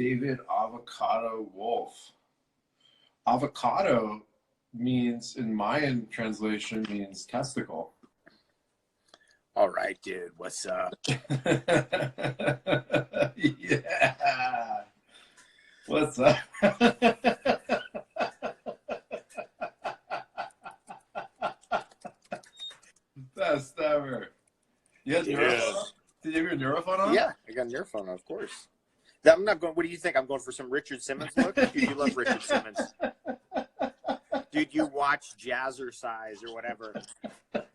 David Avocado Wolfe. Avocado means, in Mayan translation, means testicle. All right, dude. What's up? Yeah. What's up? Best ever. You had Neurophone? Did you have your Neurophone on? Yeah, I got a Neurophone on, of course. I'm not going. What do you think? I'm going for some Richard Simmons look? Dude, you love Richard Simmons. Dude, you watch Jazzercise or whatever. What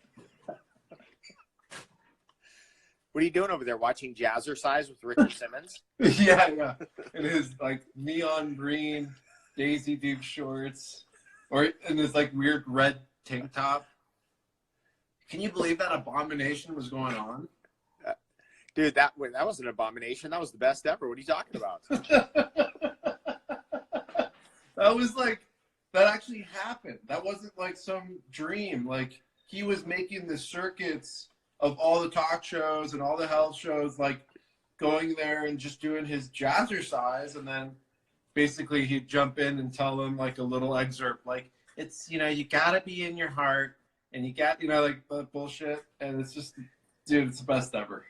are you doing over there? Watching Jazzercise with Richard Simmons? Yeah. It is like neon green, Daisy Duke shorts, and this like weird red tank top. Can you believe that abomination was going on? Dude, that was an abomination. That was the best ever. What are you talking about? That was like, that actually happened. That wasn't like some dream. Like, he was making the circuits of all the talk shows and all the health shows, like going there and just doing his jazzercise, and then basically he'd jump in and tell them like a little excerpt, like, it's, you know, you gotta be in your heart, and you got, you know, like that bullshit. And it's just, dude, it's the best ever.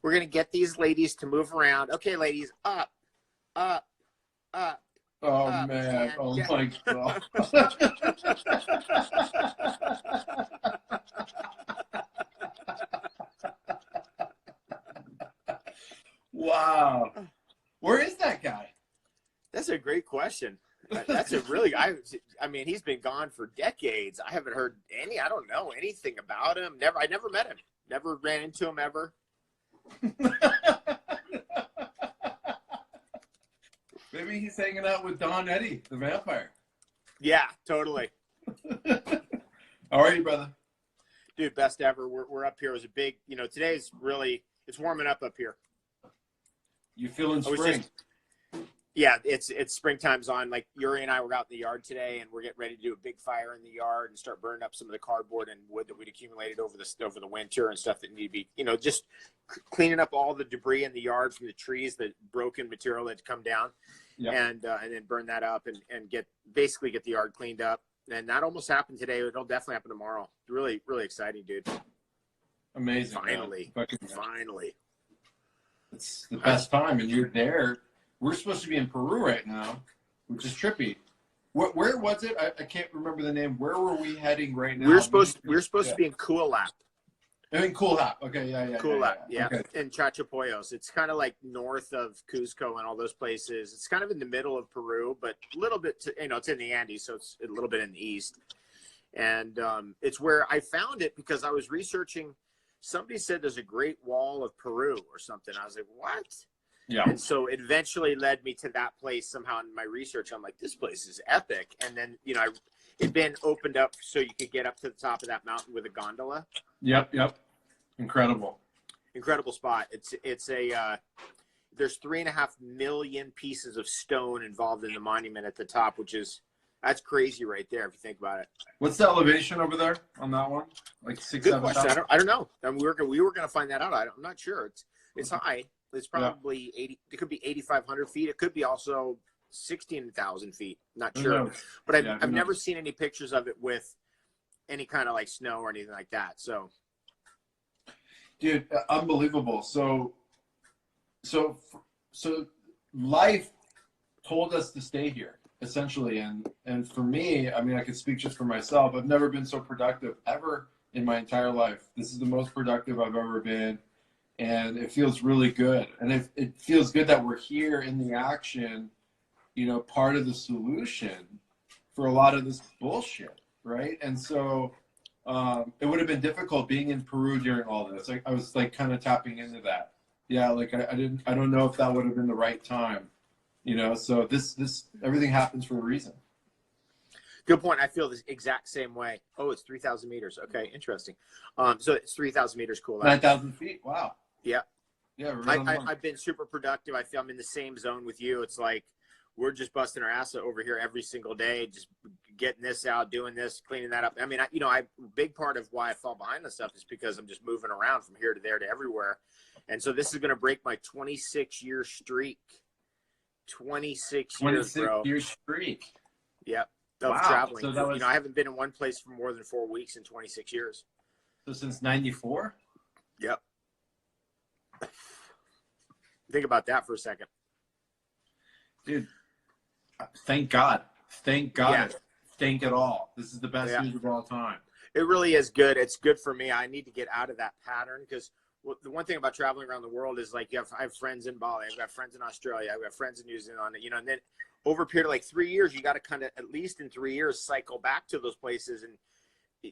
We're gonna get these ladies to move around. Okay, ladies, up, up, up. Oh up, man! Oh yeah. my god! Wow, where is that guy? That's a great question. That's a really, I mean, he's been gone for decades. I haven't heard I don't know anything about him. I never met him. Never ran into him ever. Maybe he's hanging out with Don Eddy, the vampire. Yeah, totally. How are you, brother? Dude, best ever. We're up here. It was a big, you know, today's really, it's warming up here. You feeling spring? Yeah, it's springtime's on. Like, Yuri and I were out in the yard today, and we're getting ready to do a big fire in the yard and start burning up some of the cardboard and wood that we'd accumulated over the winter, and stuff that need to be, you know, just cleaning up all the debris in the yard from the trees, the broken material that had come down. Yep. And then burn that up and get the yard cleaned up. And that almost happened today. It'll definitely happen tomorrow. Really, really exciting, dude. Amazing. Finally. It's the best time, and you're there. We're supposed to be in Peru right now, which is trippy. Where was it? I can't remember the name. Where were we heading right now? We're supposed to be in Coolap. In Coolap. Okay, yeah. Coolap, yeah. Okay. In Chachapoyos. It's kind of like north of Cuzco and all those places. It's kind of in the middle of Peru, but a little bit, it's in the Andes, so it's a little bit in the east. And it's where I found it because I was researching. Somebody said there's a Great Wall of Peru or something. I was like, what? Yeah. And so it eventually led me to that place somehow in my research. I'm like, this place is epic. And then, it'd been opened up so you could get up to the top of that mountain with a gondola. Yep. Incredible spot. It's there's 3.5 million pieces of stone involved in the monument at the top, that's crazy right there if you think about it. What's the elevation over there on that one? Like 6, 7 thousand? I don't know. I mean, we were gonna find that out. I'm not sure. It's high. It's probably 80. It could be 8,500 feet. It could be also 16,000 feet. Not sure. But I've never seen any pictures of it with any kind of like snow or anything like that. So, dude, unbelievable. So life told us to stay here, essentially. And for me, I mean, I can speak just for myself. I've never been so productive ever in my entire life. This is the most productive I've ever been. And it feels really good. And it feels good that we're here in the action, part of the solution for a lot of this bullshit, right? And so it would have been difficult being in Peru during all this. I was like kind of tapping into that. Yeah, like I don't know if that would have been the right time, so this everything happens for a reason. Good point. I feel the exact same way. Oh, it's 3,000 meters. Okay, interesting. So it's 3,000 meters. Cool. 9,000 feet. Wow. Yeah. Yeah. Right. I've been super productive. I feel I'm in the same zone with you. It's like we're just busting our ass over here every single day, just getting this out, doing this, cleaning that up. I mean, a big part of why I fall behind this stuff is because I'm just moving around from here to there to everywhere. And so this is going to break my 26-year streak 26 years, 26 bro. year streak. Yep. Of Wow. traveling. So that was, You know, I haven't been in one place for more than 4 weeks in 26 years. so since 94? Yep. Think about that for a second. Dude, thank God. Thank God. Yeah. Thank it all. This is the best Yeah. news of all time. It really is good. It's good for me. I need to get out of that pattern because the one thing about traveling around the world is like I have friends in Bali, I've got friends in Australia, I've got friends in New Zealand, you know, and then over a period of like 3 years, you got to kind of at least in 3 years cycle back to those places. And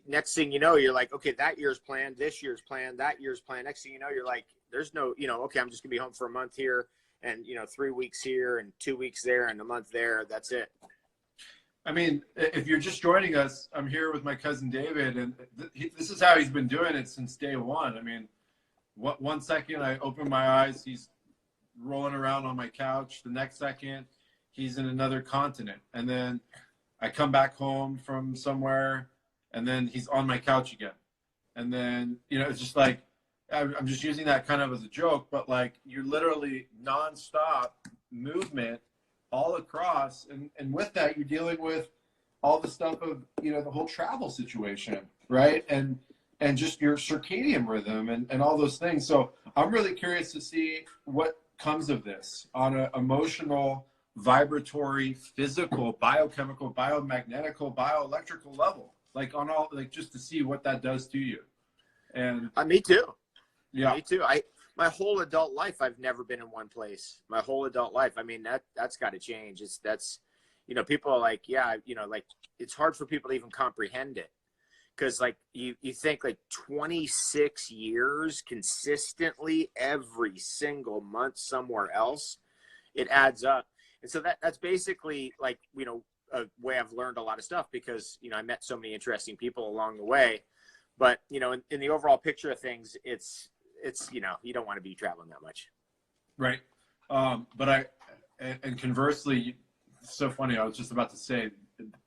next thing you know, you're like, okay, that year's planned, this year's planned, that year's planned. Next thing you know, you're like, there's no, you know, okay, I'm just gonna be home for a month here and, you know, 3 weeks here and 2 weeks there and a month there. That's it. I mean, if you're just joining us, I'm here with my cousin David, and this is how he's been doing it since day one. I mean, one second I open my eyes, he's rolling around on my couch. The next second, he's in another continent. And then I come back home from somewhere, and then he's on my couch again. And then, you know, it's just like, I'm just using that kind of as a joke, but like you're literally nonstop movement all across. And with that, you're dealing with all the stuff of, you know, the whole travel situation, right? And just your circadian rhythm and all those things. So I'm really curious to see what comes of this on an emotional, vibratory, physical, biochemical, biomagnetical, bioelectrical level, like on all, like just to see what that does to you. And Me too. yeah, Me too. My whole adult life, I've never been in one place. My whole adult life. I mean, that's got to change. That's, you know, people are like, yeah, you know, like it's hard for people to even comprehend it. Because like you think like 26 years consistently every single month somewhere else, it adds up. And so that's basically like, you know, a way I've learned a lot of stuff because, you know, I met so many interesting people along the way. But, you know, in the overall picture of things, it's, you know, you don't want to be traveling that much. right. And conversely, it's so funny. I was just about to say,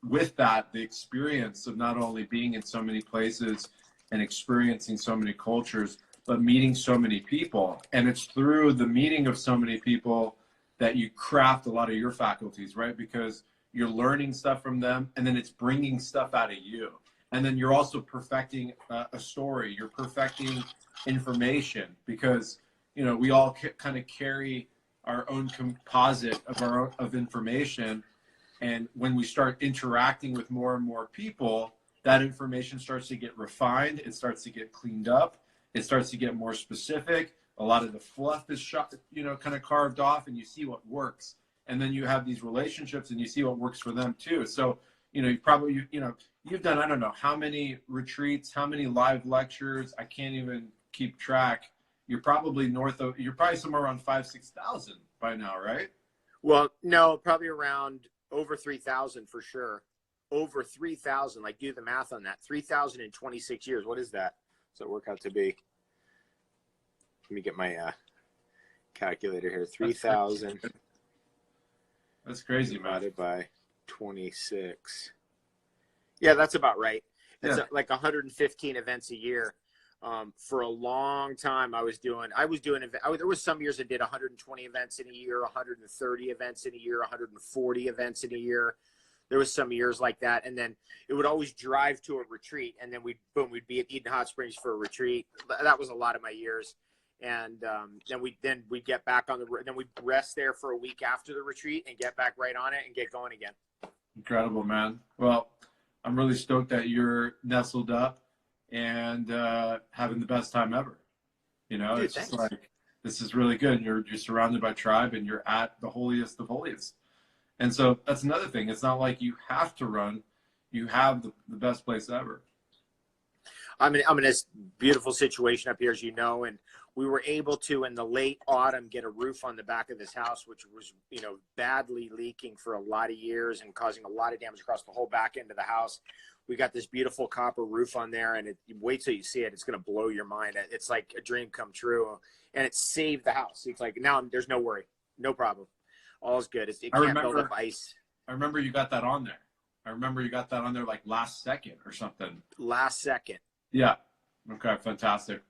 with that, the experience of not only being in so many places and experiencing so many cultures, but meeting so many people. And it's through the meeting of so many people that you craft a lot of your faculties, right? Because you're learning stuff from them, and then it's bringing stuff out of you. And then you're also perfecting a story. You're perfecting information because, you know, we all kind of carry our own composite of information. And when we start interacting with more and more people, that information starts to get refined. It starts to get cleaned up. It starts to get more specific. A lot of the fluff is shot, you know, kind of carved off, and you see what works. And then you have these relationships, and you see what works for them too. So, you know, you've done, I don't know how many retreats, how many live lectures. I can't even keep track. You're probably you're probably somewhere around 5,000-6,000 by now, right? Well, no, probably around over 3,000 for sure. Over 3,000. Like, do the math on that. 3,000 in 26 years. What is that? Does that work out to be? Let me get my calculator here. 3,000. That's crazy, man. Divided by 26. Yeah, that's about right. It's like 115 events a year. For a long time, there was some years I did 120 events in a year, 130 events in a year, 140 events in a year. There was some years like that. And then it would always drive to a retreat. And then we'd be at Eden Hot Springs for a retreat. That was a lot of my years. And then we'd get back on then we'd rest there for a week after the retreat and get back right on it and get going again. Incredible, man. Well, I'm really stoked that you're nestled up and having the best time ever. You know, Dude, it's thanks. just like, this is really good. You're surrounded by tribe, and you're at the holiest of holiest. And so that's another thing. It's not like you have to run. You have the best place ever. I'm in this beautiful situation up here, as you know, and we were able to, in the late autumn, get a roof on the back of this house, which was, you know, badly leaking for a lot of years and causing a lot of damage across the whole back end of the house. We got this beautiful copper roof on there, and wait till you see it. It's going to blow your mind. It's like a dream come true, and it saved the house. It's like now there's no worry, no problem. All's good. It can't build up ice. I remember you got that on there. Like last second or something. Last second. Yeah. Okay. Fantastic.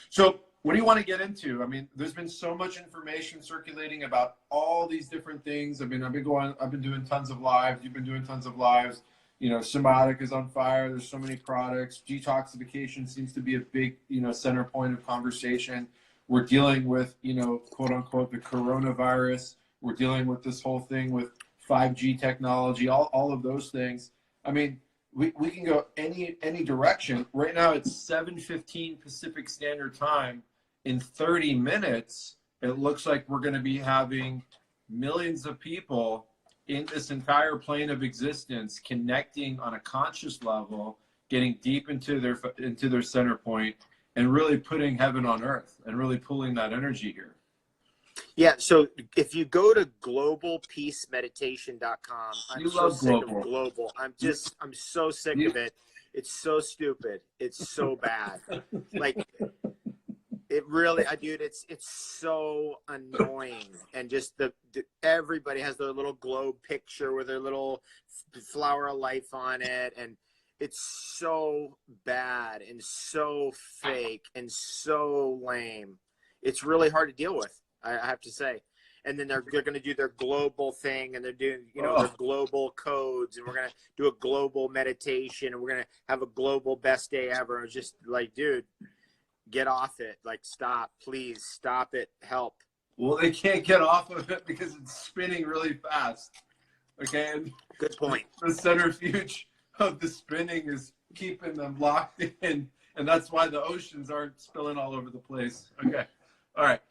So what do you want to get into? I mean, there's been so much information circulating about all these different things. I mean, I've been doing tons of lives. You've been doing tons of lives. You know, Cymbiotika is on fire. There's so many products. Detoxification seems to be a big, you know, center point of conversation. We're dealing with, you know, quote unquote, the coronavirus. We're dealing with this whole thing with 5G technology, all of those things. I mean, we can go any direction. Right now it's 7:15 Pacific Standard Time. In 30 minutes, it looks like we're going to be having millions of people in this entire plane of existence connecting on a conscious level, getting deep into their center point, and really putting heaven on earth and really pulling that energy here. Yeah, so if you go to globalpeacemeditation.com, I'm so sick of global. I'm so sick of it. It's so stupid. It's so bad. Like, it really, dude, it's so annoying. And just everybody has their little globe picture with their little flower of life on it. And it's so bad and so fake and so lame. It's really hard to deal with, I have to say. And then they're going to do their global thing, and they're doing, you know, their global codes, and we're going to do a global meditation, and we're going to have a global best day ever. And it's just like, dude, get off it. Like, stop, please stop it. Help. Well, they can't get off of it because it's spinning really fast. Okay. And good point. The centrifuge of the spinning is keeping them locked in, and that's why the oceans aren't spilling all over the place. Okay. All right.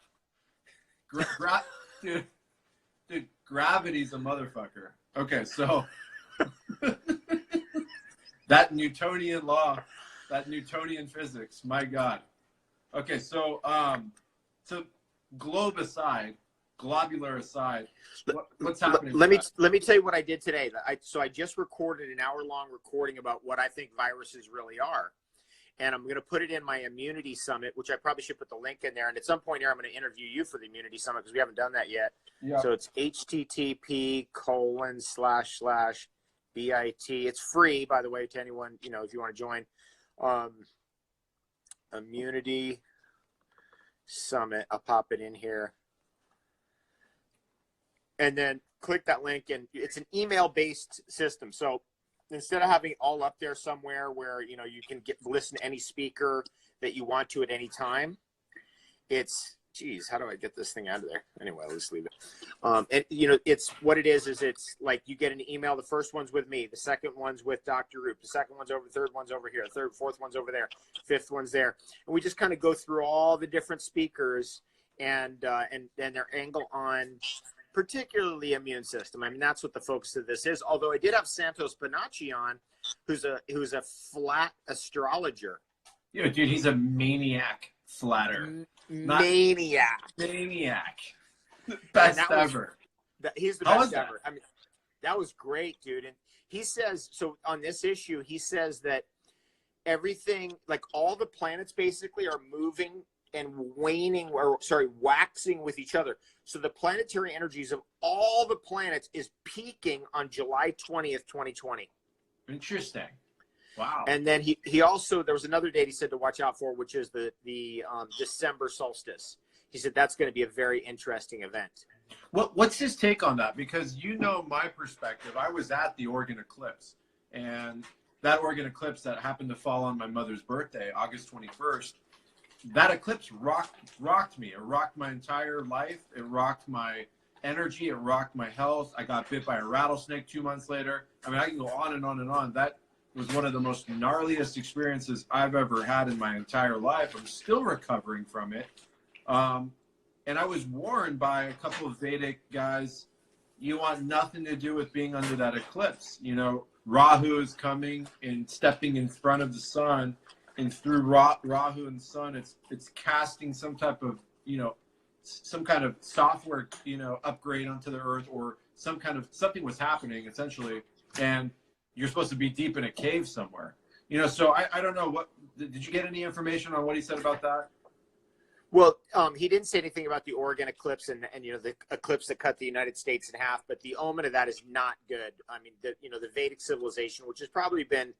Dude, gravity's a motherfucker. Okay, so that Newtonian law, that Newtonian physics, my God. Okay, so globe aside, globular aside, what's happening? Let me tell you what I did today. So I just recorded an hour-long recording about what I think viruses really are. And I'm going to put it in my immunity summit, which I probably should put the link in there. And at some point here, I'm going to interview you for the immunity summit because we haven't done that yet. Yeah. So it's http://bit. It's free, by the way, to anyone, you know, if you want to join. Immunity summit. I'll pop it in here. And then click that link, and it's an email-based system. So instead of having it all up there somewhere where, you know, you can listen to any speaker that you want to at any time, it's, geez, how do I get this thing out of there? Anyway, let's leave it. And, you know, it's what it is it's like you get an email. The first one's with me. The second one's with Dr. Roop. The second one's over. Third one's over here. Fourth one's over there. Fifth one's there. And we just kind of go through all the different speakers and their angle on particularly immune system. I mean, that's what the focus of this is. Although I did have Santos Bonacci on, who's a flat astrologer. Yeah, dude, he's a maniac flatter. Maniac. Best ever. He's the best ever. I mean, that was great, dude. And he says, so on this issue, he says that everything, like all the planets basically are moving and waxing with each other. So the planetary energies of all the planets is peaking on July 20th, 2020. Interesting. Wow. And then he also, there was another date he said to watch out for, which is the December solstice. He said that's going to be a very interesting event. What's his take on that? Because you know my perspective. I was at the Oregon eclipse, and that Oregon eclipse that happened to fall on my mother's birthday, August 21st, that eclipse rocked me. It rocked my entire life. It rocked my energy. It rocked my health. I got bit by a rattlesnake 2 months later. I mean, I can go on and on and on. That was one of the most gnarliest experiences I've ever had in my entire life. I'm still recovering from it. And I was warned by a couple of Vedic guys, you want nothing to do with being under that eclipse. You know, Rahu is coming and stepping in front of the sun. And through Rahu and the sun, it's casting some type of, you know, some kind of software, you know, upgrade onto the earth, or something was happening essentially, and you're supposed to be deep in a cave somewhere, you know. So I don't know, what did you get any information on what he said about that? Well, he didn't say anything about the Oregon eclipse and you know, the eclipse that cut the United States in half, but the omen of that is not good. I mean, the Vedic civilization, which has probably been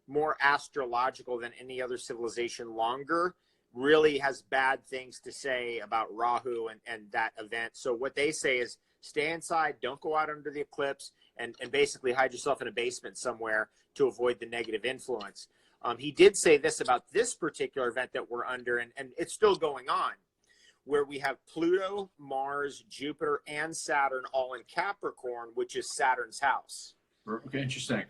more astrological than any other civilization longer, really has bad things to say about Rahu and that event. So what they say is stay inside, don't go out under the eclipse, and basically hide yourself in a basement somewhere to avoid the negative influence. He did say this about this particular event that we're under, and it's still going on, where we have Pluto, Mars, Jupiter, and Saturn all in Capricorn, which is Saturn's house. Okay, interesting.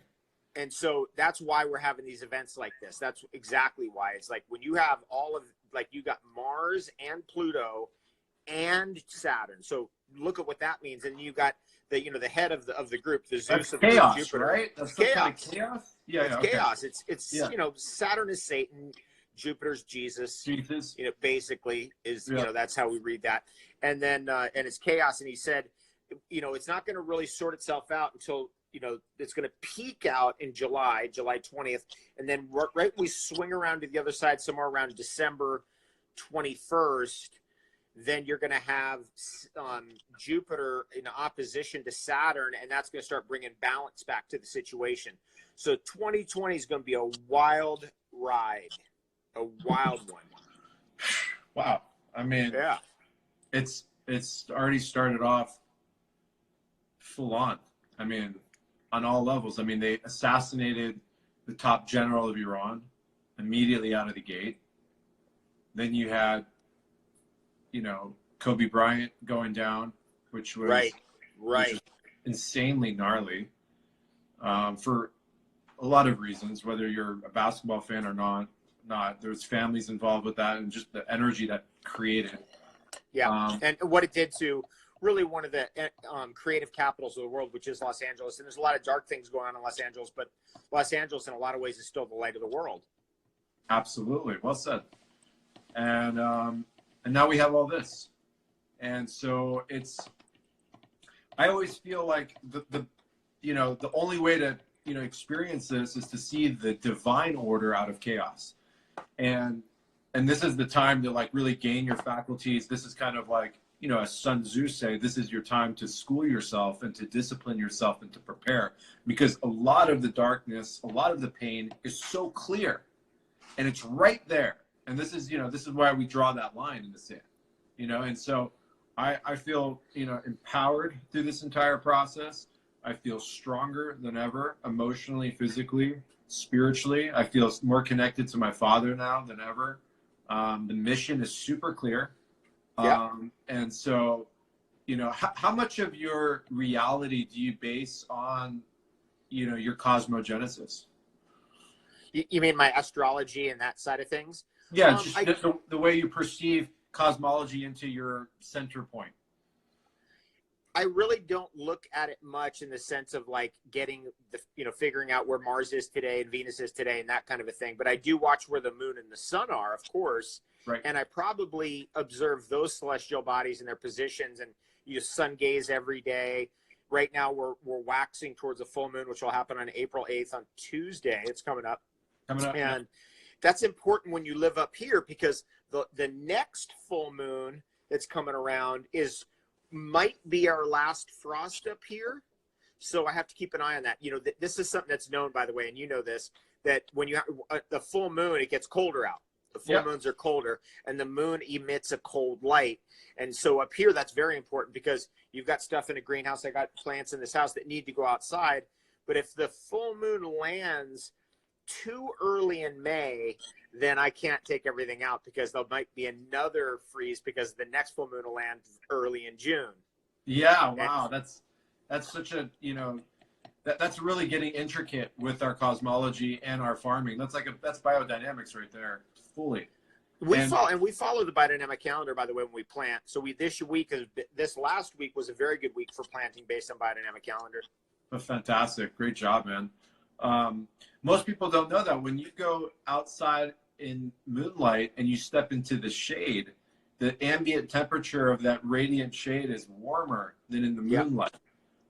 And so that's why we're having these events like this. That's exactly why. It's like when you have all of, like, you got Mars and Pluto and Saturn. So look at what that means. And you got the, you know, the head of the group, the Zeus That's of chaos, Jupiter. right? That's chaos. Kind of chaos. Yeah, it's okay. chaos. It's you know, Saturn is Satan, Jupiter's Jesus. Jesus. You know, basically is, you know, that's how we read that. And then and it's chaos. And he said, you know, it's not going to really sort itself out until, you know, it's going to peak out in July 20th. And then right when we swing around to the other side, somewhere around December 21st, then you're going to have Jupiter in opposition to Saturn, and that's going to start bringing balance back to the situation. So 2020 is going to be a wild ride, a wild one. Wow. I mean, yeah, it's already started off full on. I mean, on all levels. I mean, they assassinated the top general of Iran immediately out of the gate. Then you had, you know, Kobe Bryant going down, which was right. Which is insanely gnarly for a lot of reasons, whether you're a basketball fan or not. There's families involved with that, and just the energy that created. Yeah, and what it did to really one of the creative capitals of the world, which is Los Angeles. And there's a lot of dark things going on in Los Angeles, but Los Angeles in a lot of ways is still the light of the world. Absolutely. Well said. And now we have all this. And so I always feel like the only way to, you know, experience this is to see the divine order out of chaos. And this is the time to, like, really gain your faculties. This is kind of like, you know, as Sun Tzu say, this is your time to school yourself and to discipline yourself and to prepare, because a lot of the darkness, a lot of the pain is so clear, and it's right there. And this is why we draw that line in the sand, you know. And so I feel, you know, empowered through this entire process. I feel stronger than ever, emotionally, physically, spiritually. I feel more connected to my Father now than ever. The mission is super clear. Yeah. And so, you know, how much of your reality do you base on, you know, your cosmogenesis? You mean my astrology and that side of things? Yeah, the way you perceive cosmology into your center point. I really don't look at it much in the sense of, like, getting figuring out where Mars is today and Venus is today and that kind of a thing. But I do watch where the moon and the sun are, of course. Right. And I probably observe those celestial bodies and their positions, and you sun gaze every day. Right now we're waxing towards a full moon, which will happen on April 8th on Tuesday. It's coming up. And that's important when you live up here, because the next full moon that's coming around might be our last frost up here. So I have to keep an eye on that. You know, this is something that's known, by the way, and you know this, that when you have the full moon, it gets colder out. The full moons are colder, and the moon emits a cold light. And so up here, that's very important, because you've got stuff in a greenhouse. I got plants in this house that need to go outside. But if the full moon lands too early in May, then I can't take everything out, because there might be another freeze, because the next full moon will land early in June. Yeah, wow. That's such a, you know, that's really getting intricate with our cosmology and our farming. That's biodynamics right there, fully. We follow the biodynamic calendar, by the way, when we plant. So this last week was a very good week for planting based on biodynamic calendar. Fantastic. Great job, man. Most people don't know that when you go outside in moonlight and you step into the shade, the ambient temperature of that radiant shade is warmer than in the moonlight.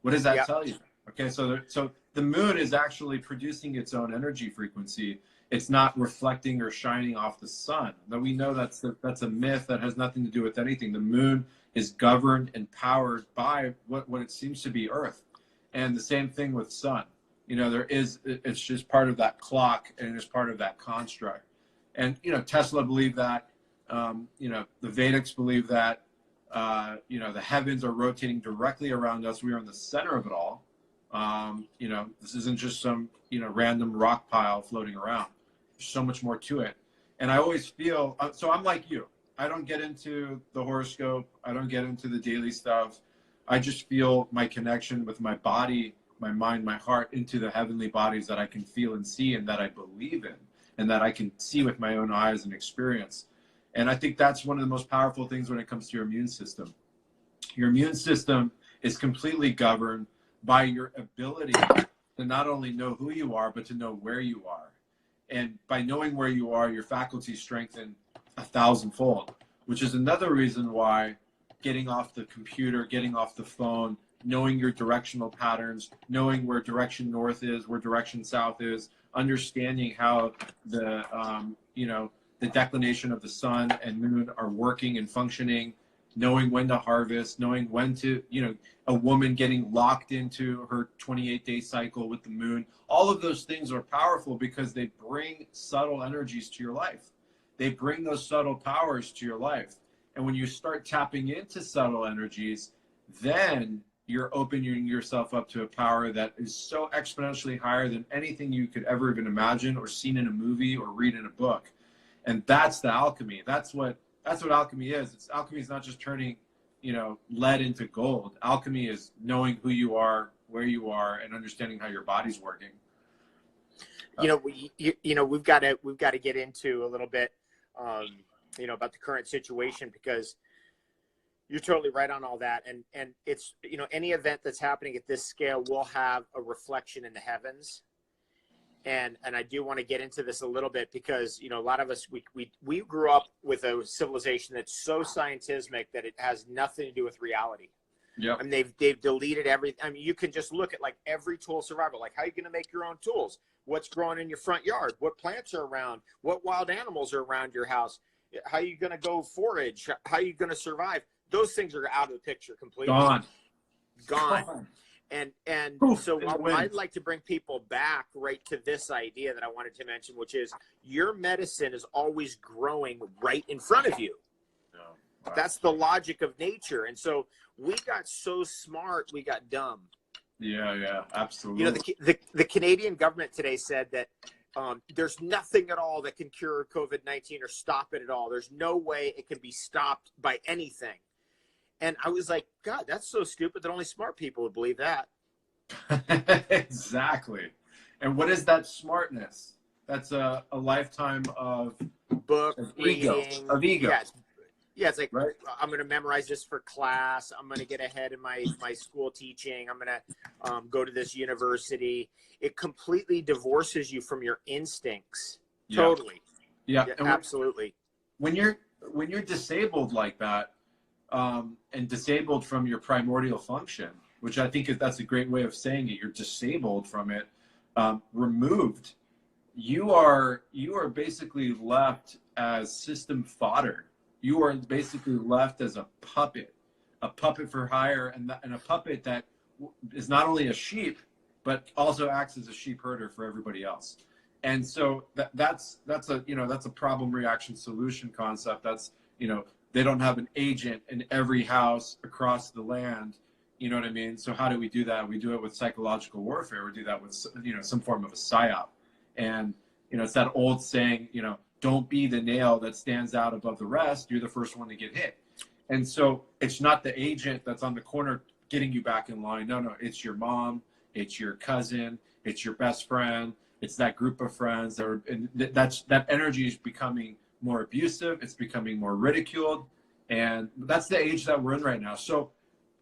What does that tell you? Okay, so the moon is actually producing its own energy frequency. It's not reflecting or shining off the sun. Now we know that's a myth that has nothing to do with anything. The moon is governed and powered by what it seems to be Earth, and the same thing with sun. You know, it's just part of that clock, and it's part of that construct. And, you know, Tesla believed that, the Vedics believe that, the heavens are rotating directly around us. We are in the center of it all. This isn't just some, random rock pile floating around. There's so much more to it. And I always feel, so I'm like you. I don't get into the horoscope. I don't get into the daily stuff. I just feel my connection with my body, my mind, my heart into the heavenly bodies that I can feel and see and that I believe in and that I can see with my own eyes and experience. And I think that's one of the most powerful things when it comes to your immune system. Your immune system is completely governed by your ability to not only know who you are, but to know where you are. And by knowing where you are, your faculties strengthen 1,000-fold, which is another reason why getting off the computer, getting off the phone, knowing your directional patterns, knowing where direction north is, where direction south is, understanding how the declination of the sun and moon are working and functioning, knowing when to harvest, knowing when to, a woman getting locked into her 28-day cycle with the moon. All of those things are powerful because they bring subtle energies to your life. They bring those subtle powers to your life. And when you start tapping into subtle energies, then you're opening yourself up to a power that is so exponentially higher than anything you could ever even imagine or seen in a movie or read in a book. And that's the alchemy. That's what alchemy is. Alchemy is not just turning, lead into gold. Alchemy is knowing who you are, where you are, and understanding how your body's working. We've got to get into a little bit, about the current situation, because you're totally right on all that. And it's, any event that's happening at this scale will have a reflection in the heavens. And I do want to get into this a little bit because, a lot of us, we grew up with a civilization that's so scientific that it has nothing to do with reality. Yeah. I mean, they've deleted everything. I mean, you can just look at like every tool of survival, like how are you going to make your own tools? What's growing in your front yard? What plants are around? What wild animals are around your house? How are you going to go forage? How are you going to survive? Those things are out of the picture completely. Gone. And so I'd like to bring people back right to this idea that I wanted to mention, which is your medicine is always growing right in front of you. Wow. That's the logic of nature. And so we got so smart, we got dumb. Yeah, absolutely. The Canadian government today said that there's nothing at all that can cure COVID-19 or stop it at all. There's no way it can be stopped by anything. And I was like, God, that's so stupid that only smart people would believe that. Exactly. And what is that smartness? That's a lifetime of ego. Yeah, it's like, right? I'm going to memorize this for class. I'm going to get ahead in my school teaching. I'm going to go to this university. It completely divorces you from your instincts. Yeah. Totally. Yeah, and absolutely. When you're disabled like that, and disabled from your primordial function, which I think that's a great way of saying it. You're disabled from it, removed. You are basically left as system fodder. You are basically left as a puppet for hire, and a puppet that is not only a sheep, but also acts as a sheep herder for everybody else. And so that's a problem reaction solution concept. That's, they don't have an agent in every house across the land. You know what I mean? So how do we do that? We do it with psychological warfare. We do that with, some form of a psyop. And, it's that old saying, don't be the nail that stands out above the rest. You're the first one to get hit. And so it's not the agent that's on the corner getting you back in line. No, it's your mom. It's your cousin. It's your best friend. It's that group of friends that energy is becoming more abusive. It's becoming more ridiculed. And that's the age that we're in right now. So,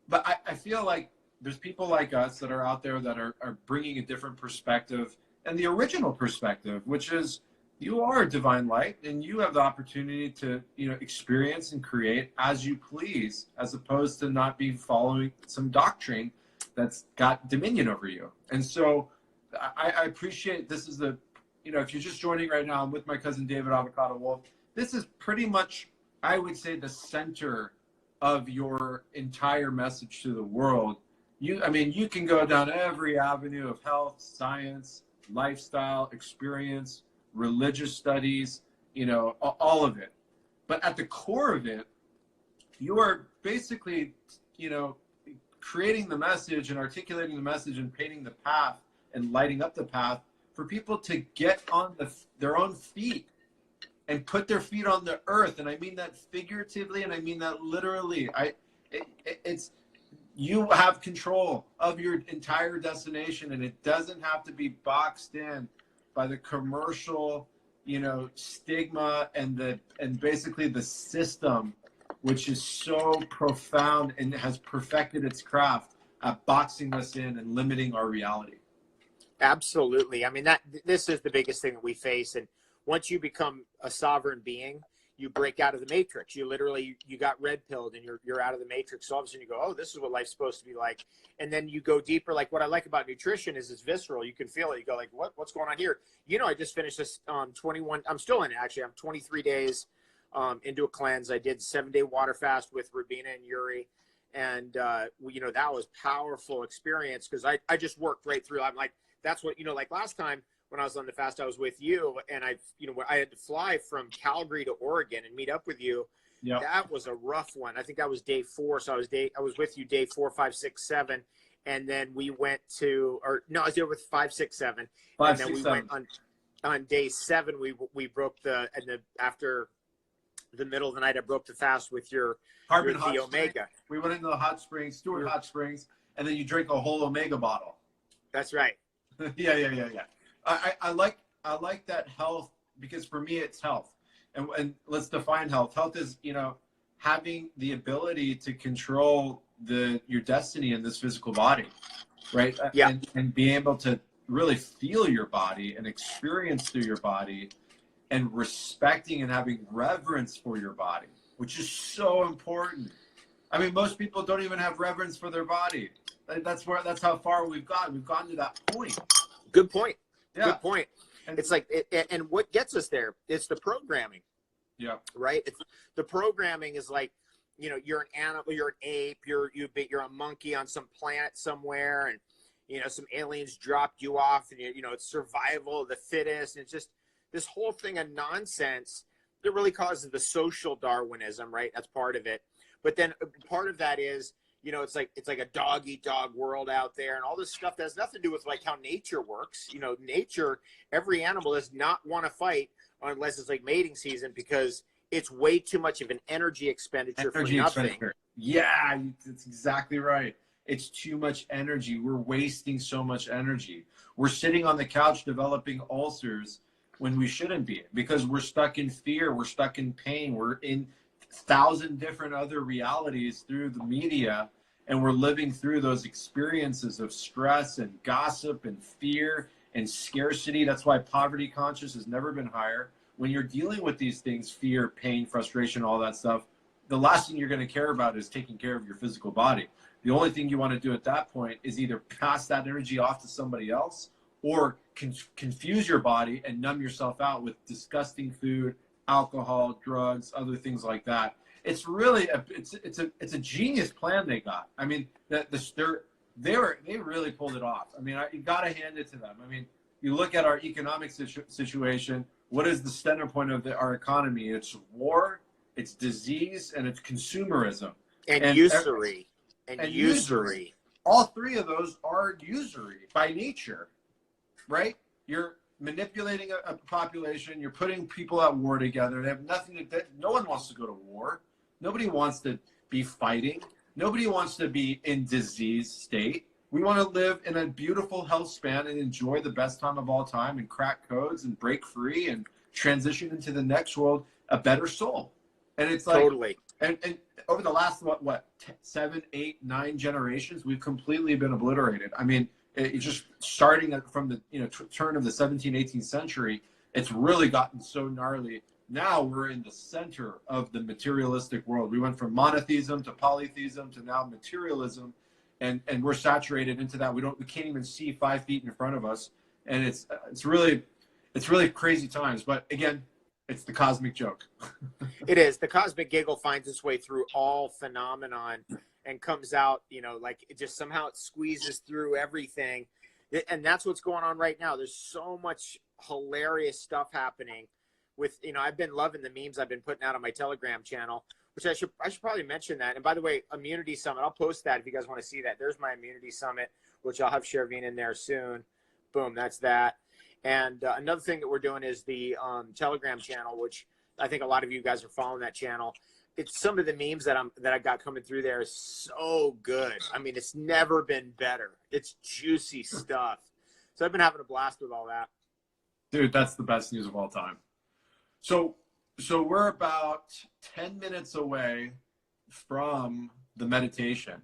but I feel like there's people like us that are out there that are bringing a different perspective and the original perspective, which is you are a divine light and you have the opportunity to, experience and create as you please, as opposed to not be following some doctrine that's got dominion over you. And so I appreciate this is if you're just joining right now, I'm with my cousin David Avocado Wolfe. This is pretty much, I would say, the center of your entire message to the world. You can go down every avenue of health, science, lifestyle, experience, religious studies, all of it. But at the core of it, you are basically, you know, creating the message and articulating the message and painting the path and lighting up the path for people to get on their own feet and put their feet on the earth. And I mean that figuratively, and I mean that literally. It's you have control of your entire destination, and it doesn't have to be boxed in by the commercial, you know, stigma and basically the system, which is so profound and has perfected its craft at boxing us in and limiting our reality. Absolutely. I mean, this is the biggest thing that we face. And once you become a sovereign being, you break out of the matrix. You literally, you got red pilled and you're out of the matrix. So all of a sudden you go, oh, this is what life's supposed to be like. And then you go deeper. Like what I like about nutrition is it's visceral. You can feel it. You go like, what's going on here? You know, I just finished this 21, I'm still in it actually. I'm 23 days into a cleanse. I did 7-day water fast with Rabina and Yuri. And, you know, that was powerful experience because I just worked right through. I'm like, that's what, you know, like last time when I was on the fast, I was with you and I had to fly from Calgary to Oregon and meet up with you. Yep. That was a rough one. I think that was day 4. So I was with you day 4, 5, 6, 7. And then we went to, or no, I was there with 5, 6, 7. 5, and then 6, we 7. went on day 7, we broke after the middle of the night, I broke the fast with the Omega. We went into the hot springs, Stewart Hot Springs, and then you drink a whole Omega bottle. That's right. Yeah. I like that health, because for me it's health, and let's define health. Health is, you know, having the ability to control your destiny in this physical body, right? Yeah. And be able to really feel your body and experience through your body, and respecting and having reverence for your body, which is so important. I mean, most people don't even have reverence for their body. That's how far we've gotten. We've gotten to that point. Good point. Yeah. Good point. And it's like, and what gets us there? It's the programming. Yeah. Right. The programming is like, you know, you're an animal, you're an ape, you're a monkey on some planet somewhere, and you know, some aliens dropped you off, and you know, it's survival of the fittest, and it's just this whole thing of nonsense that really causes the social Darwinism, right? That's part of it. But then part of that is, you know, it's like a dog-eat-dog world out there, and all this stuff that has nothing to do with like how nature works. You know, nature, every animal does not want to fight unless it's like mating season, because it's way too much of an energy expenditure for nothing. Yeah, that's exactly right. It's too much energy. We're wasting so much energy. We're sitting on the couch developing ulcers when we shouldn't be, because we're stuck in fear. We're stuck in pain. We're in 1,000 different other realities through the media, and we're living through those experiences of stress and gossip and fear and scarcity. That's why poverty conscious has never been higher. When you're dealing with these things, fear, pain, frustration, all that stuff, the last thing you're going to care about is taking care of your physical body. The only thing you want to do at that point is either pass that energy off to somebody else, or confuse your body and numb yourself out with disgusting food, alcohol, drugs, other things like that. It's really it's a genius plan they got. I mean, they really pulled it off. I mean, you got to hand it to them. I mean, you look at our economic situation. What is the center point of our economy? It's war, it's disease, and it's consumerism and usury and usury. All three of those are usury by nature, right? You're manipulating a population. You're putting people at war together. They have nothing to. No one wants to go to war. Nobody wants to be fighting. Nobody wants to be in disease state. We want to live in a beautiful health span and enjoy the best time of all time and crack codes and break free and transition into the next world a better soul. And it's like totally. And over the last what 7, 8, 9 generations, we've completely been obliterated. I mean, it's just starting from the turn of the 17th, 18th century. It's really gotten so gnarly. Now we're in the center of the materialistic world. We went from monotheism to polytheism to now materialism, and we're saturated into that. We can't even see 5 feet in front of us, and it's really crazy times. But again, it's the cosmic joke. It is. The cosmic giggle finds its way through all phenomenon and comes out, like it just somehow it squeezes through everything. And that's what's going on right now. There's so much hilarious stuff happening with, I've been loving the memes I've been putting out on my Telegram channel, which I should probably mention that. And by the way, Immunity Summit, I'll post that if you guys want to see that. There's my Immunity Summit, which I'll have Chervin in there soon. Boom, that's that. And another thing that we're doing is the Telegram channel, which I think a lot of you guys are following that channel. It's some of the memes that I got coming through there is so good. I mean, it's never been better. It's juicy stuff. So I've been having a blast with all that. Dude, that's the best news of all time. So we're about 10 minutes away from the meditation.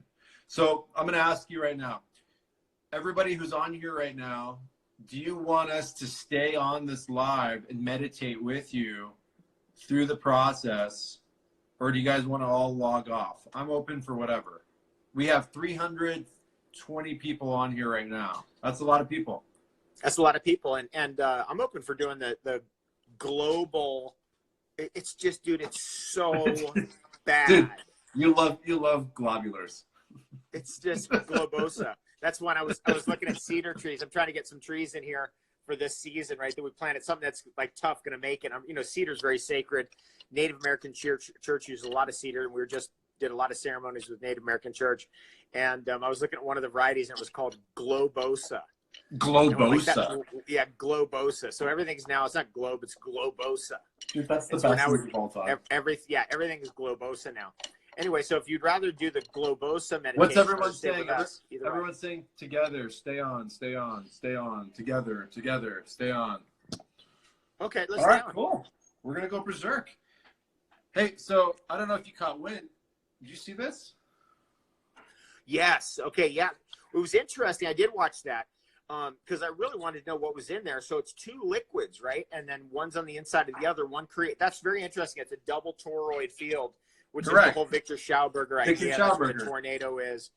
So I'm going to ask you right now, everybody who's on here right now, do you want us to stay on this live and meditate with you through the process, or do you guys want to all log off? I'm open for whatever. We have 320 people on here right now. That's a lot of people. That's a lot of people. And I'm open for doing the global. It's just, dude, it's so bad. Dude, you love globulars. It's just globosa. That's when I was looking at cedar trees. I'm trying to get some trees in here for this season, right? That we planted something that's like tough, going to make it. Cedar's very sacred. Native American church uses a lot of cedar, and we did a lot of ceremonies with Native American church. And I was looking at one of the varieties, and it was called globosa. Globosa. Yeah, globosa. So everything's now, it's not globe, it's globosa. Dude, that's the best news of all time. Everything is globosa now. Anyway, so if you'd rather do the globosa meditation, what's everyone saying? Everyone's saying together, stay on, stay on, stay on, together, stay on. Okay, let's all right, stay on. Cool. We're gonna go berserk. Hey, so I don't know if you caught wind. Did you see this? Yes. Okay. Yeah. It was interesting. I did watch that because I really wanted to know what was in there. So it's two liquids, right? And then one's on the inside of the other. That's very interesting. It's a double toroid field, which Correct. is the whole Victor Schauberger idea. That's what a tornado is,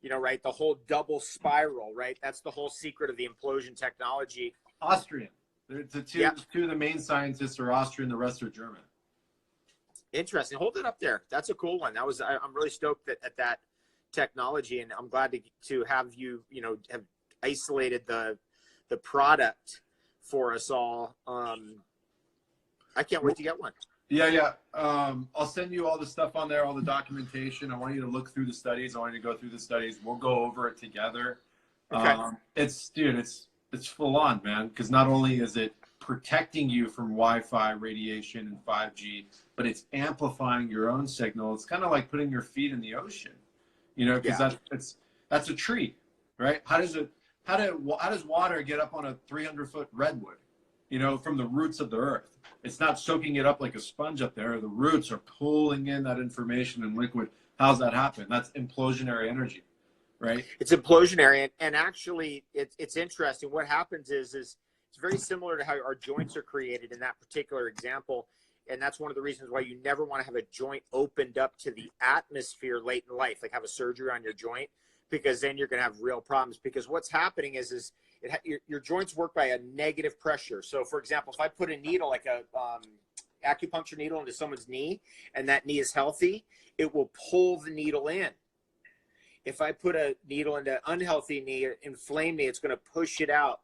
right? The whole double spiral, right? That's the whole secret of the implosion technology. Austrian. Two of the main scientists are Austrian. The rest are German. Interesting. Hold it up there. That's a cool one. I'm really stoked at that technology, and I'm glad to have you, have isolated the product for us all. I can't wait to get one. Yeah. I'll send you all the stuff on there, all the documentation. I want you to look through the studies. I want you to go through the studies. We'll go over it together. Okay. It's full on, man, because not only is it protecting you from Wi-Fi radiation and 5G, but it's amplifying your own signal. It's kind of like putting your feet in the ocean, because that's a tree, right? How does water get up on a 300-foot redwood, from the roots of the earth? It's not soaking it up like a sponge up there. The roots are pulling in that information in liquid. How's that happen? That's implosionary energy, right? It's implosionary, and actually, it's interesting. What happens is it's very similar to how our joints are created in that particular example, and that's one of the reasons why you never want to have a joint opened up to the atmosphere late in life, like have a surgery on your joint, because then you're going to have real problems. Because what's happening is your joints work by a negative pressure. So, for example, if I put a needle, like a acupuncture needle, into someone's knee, and that knee is healthy, it will pull the needle in. If I put a needle into an unhealthy knee, inflame me, it's going to push it out.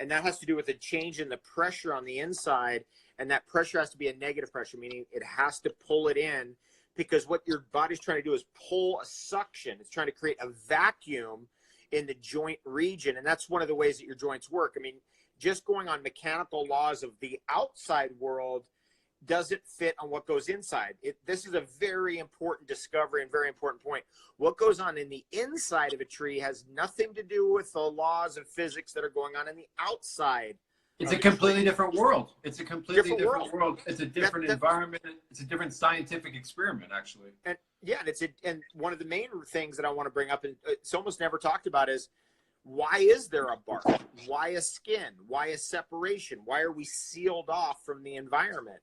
And that has to do with a change in the pressure on the inside. And that pressure has to be a negative pressure, meaning it has to pull it in, because what your body's trying to do is pull a suction. It's trying to create a vacuum in the joint region. And that's one of the ways that your joints work. I mean, just going on mechanical laws of the outside world doesn't fit on what goes inside. This is a very important discovery and very important point. What goes on in the inside of a tree has nothing to do with the laws of physics that are going on in the outside. It's a completely different world. It's a completely different world. It's a different environment. It's a different scientific experiment, actually. And yeah, and one of the main things that I want to bring up, and it's almost never talked about, is why is there a bark? Why a skin? Why a separation? Why are we sealed off from the environment?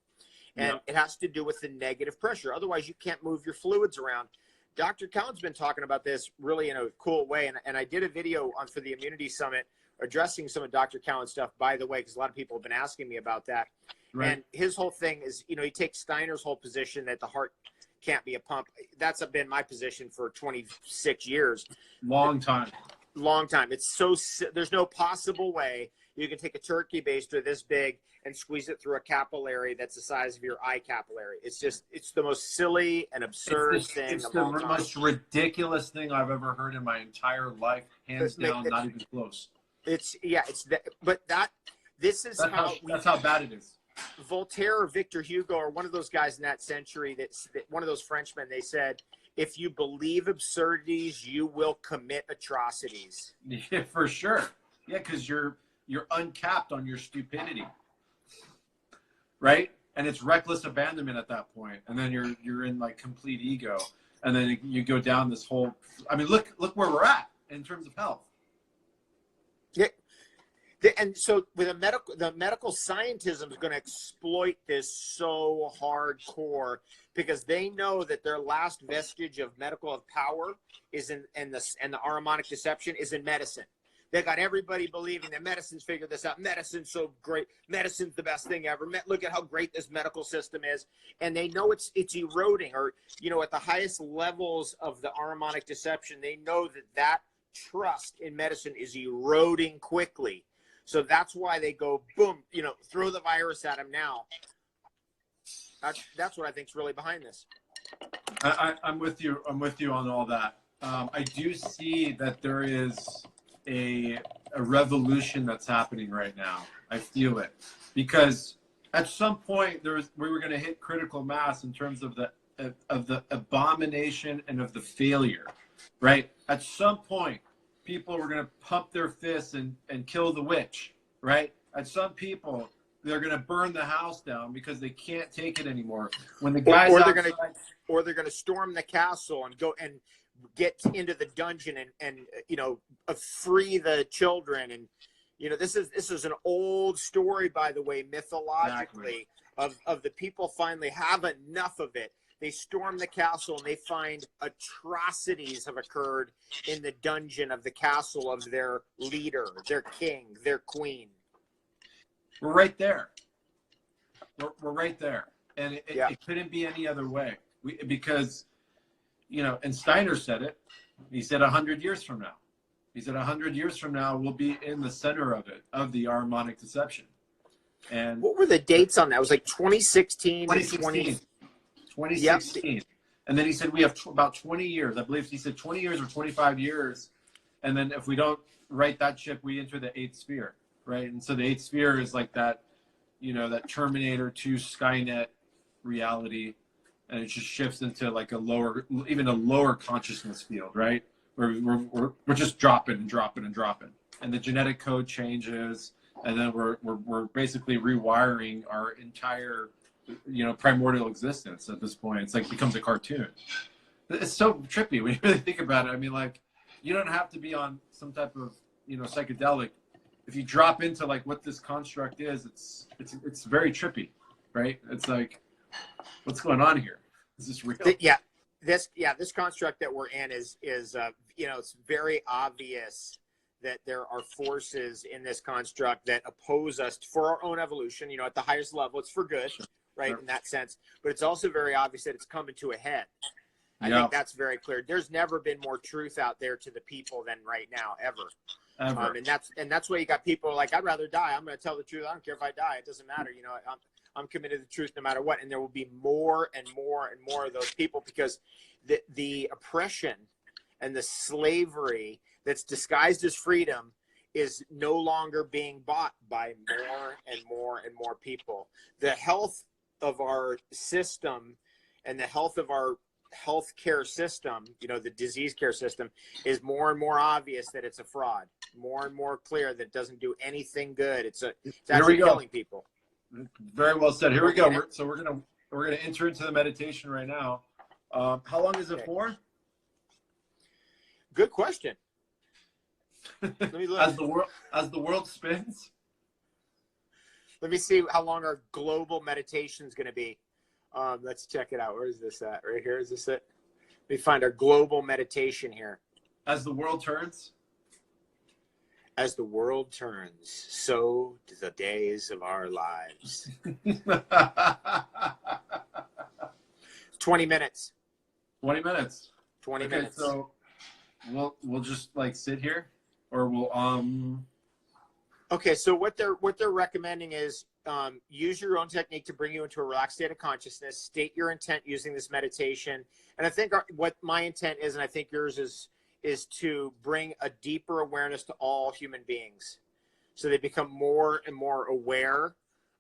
And it has to do with the negative pressure. Otherwise, you can't move your fluids around. Dr. Cowan's been talking about this really in a cool way. And I did a video for the Immunity Summit addressing some of Dr. Cowan's stuff, by the way, because a lot of people have been asking me about that. Right. And his whole thing is, he takes Steiner's whole position that the heart can't be a pump. That's been my position for 26 years. Long time. It's there's no possible way you can take a turkey baster this big and squeeze it through a capillary that's the size of your eye capillary. It's the most silly and absurd thing. It's the most ridiculous thing I've ever heard in my entire life, hands down, not even close. This is that's how bad it is. Voltaire or Victor Hugo or one of those guys in that century, one of those Frenchmen, they said, if you believe absurdities, you will commit atrocities. Yeah, for sure. Yeah, because you're uncapped on your stupidity, right? And it's reckless abandonment at that point, and then you're in like complete ego, and then you go down this whole. I mean, look where we're at in terms of health. Yeah. And so with the medical scientism is going to exploit this so hardcore because they know that their last vestige of medical power is in the harmonic deception is in medicine. They got everybody believing that medicine's figured this out. Medicine's so great. Medicine's the best thing ever. Look at how great this medical system is. And they know it's eroding, or, you know, at the highest levels of the harmonic deception, they know that trust in medicine is eroding quickly. So that's why they go, boom, you know, throw the virus at them now. That's what I think is really behind this. I'm with you. I'm with you on all that. I do see that there is a revolution that's happening right now. I feel it because at some point we were going to hit critical mass in terms of the abomination and of the failure, right? At some point, people were going to pump their fists and kill the witch, right? At some people, they're going to burn the house down because they can't take it anymore. When the guys or they're going to storm the castle and go and get into the dungeon and you know, free the children. And you know, this is an old story, by the way, mythologically, exactly. of the people finally have enough of it. They storm the castle and they find atrocities have occurred in the dungeon of the castle of their leader, their king, their queen. We're right there. We're right there. And it couldn't be any other way. Because, you know, and Steiner said it. He said 100 years from now. He said 100 years from now, we'll be in the center of it, of the harmonic deception. And what were the dates on that? It was like 2016. 2016. Yep. And then he said we have about 20 years. I believe he said 20 years or 25 years. And then if we don't right that ship, we enter the 8th sphere, right? And so the 8th sphere is like that, you know, that Terminator 2 Skynet reality. And it just shifts into like even a lower consciousness field, right? Where we're just dropping and dropping and dropping. And the genetic code changes. And then we're basically rewiring our entire, you know, primordial existence at this point. It's like it becomes a cartoon. It's so trippy when you really think about it. I mean, like, you don't have to be on some type of, you know, psychedelic. If you drop into like what this construct is, it's very trippy, right? It's like, what's going on here? Is this real? This construct that we're in is you know, it's very obvious that there are forces in this construct that oppose us for our own evolution. You know, at the highest level, it's for good. Right, in that sense. But it's also very obvious that it's coming to a head. I think that's very clear. There's never been more truth out there to the people than right now, ever. And that's why you got people like, I'd rather die. I'm going to tell the truth. I don't care if I die. It doesn't matter. You know, I'm committed to the truth no matter what. And there will be more and more and more of those people because the oppression and the slavery that's disguised as freedom is no longer being bought by more and more and more people. The health of our system and the health of our healthcare system, you know, the disease care system, is more and more obvious that it's a fraud. More and more clear that it doesn't do anything good. It's actually killing people. Very well said. Here we go. We're gonna enter into the meditation right now. How long is it for? Good question. Let me look. As the world spins. Let me see how long our global meditation is going to be. Let's check it out. Where is this at? Right here. Is this it? Let me find our global meditation here. As the world turns. As the world turns, so do the days of our lives. 20 minutes. 20 minutes. 20 minutes. So we'll just like sit here, or we'll Okay, so what they're recommending is use your own technique to bring you into a relaxed state of consciousness. State your intent using this meditation, and I think what my intent is, and I think yours is to bring a deeper awareness to all human beings, so they become more and more aware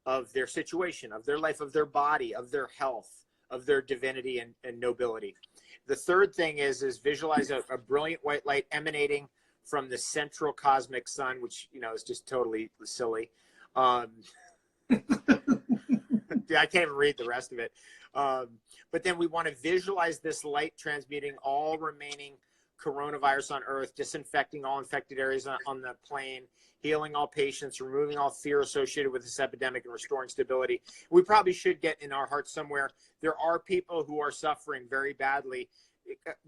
of their situation, of their life, of their body, of their health, of their divinity and nobility. The third thing is visualize a brilliant white light emanating from the central cosmic sun, which, you know, is just totally silly. I can't even read the rest of it. But then we want to visualize this light transmuting all remaining coronavirus on Earth, disinfecting all infected areas on the plane, healing all patients, removing all fear associated with this epidemic, and restoring stability. We probably should get in our hearts somewhere, there are people who are suffering very badly.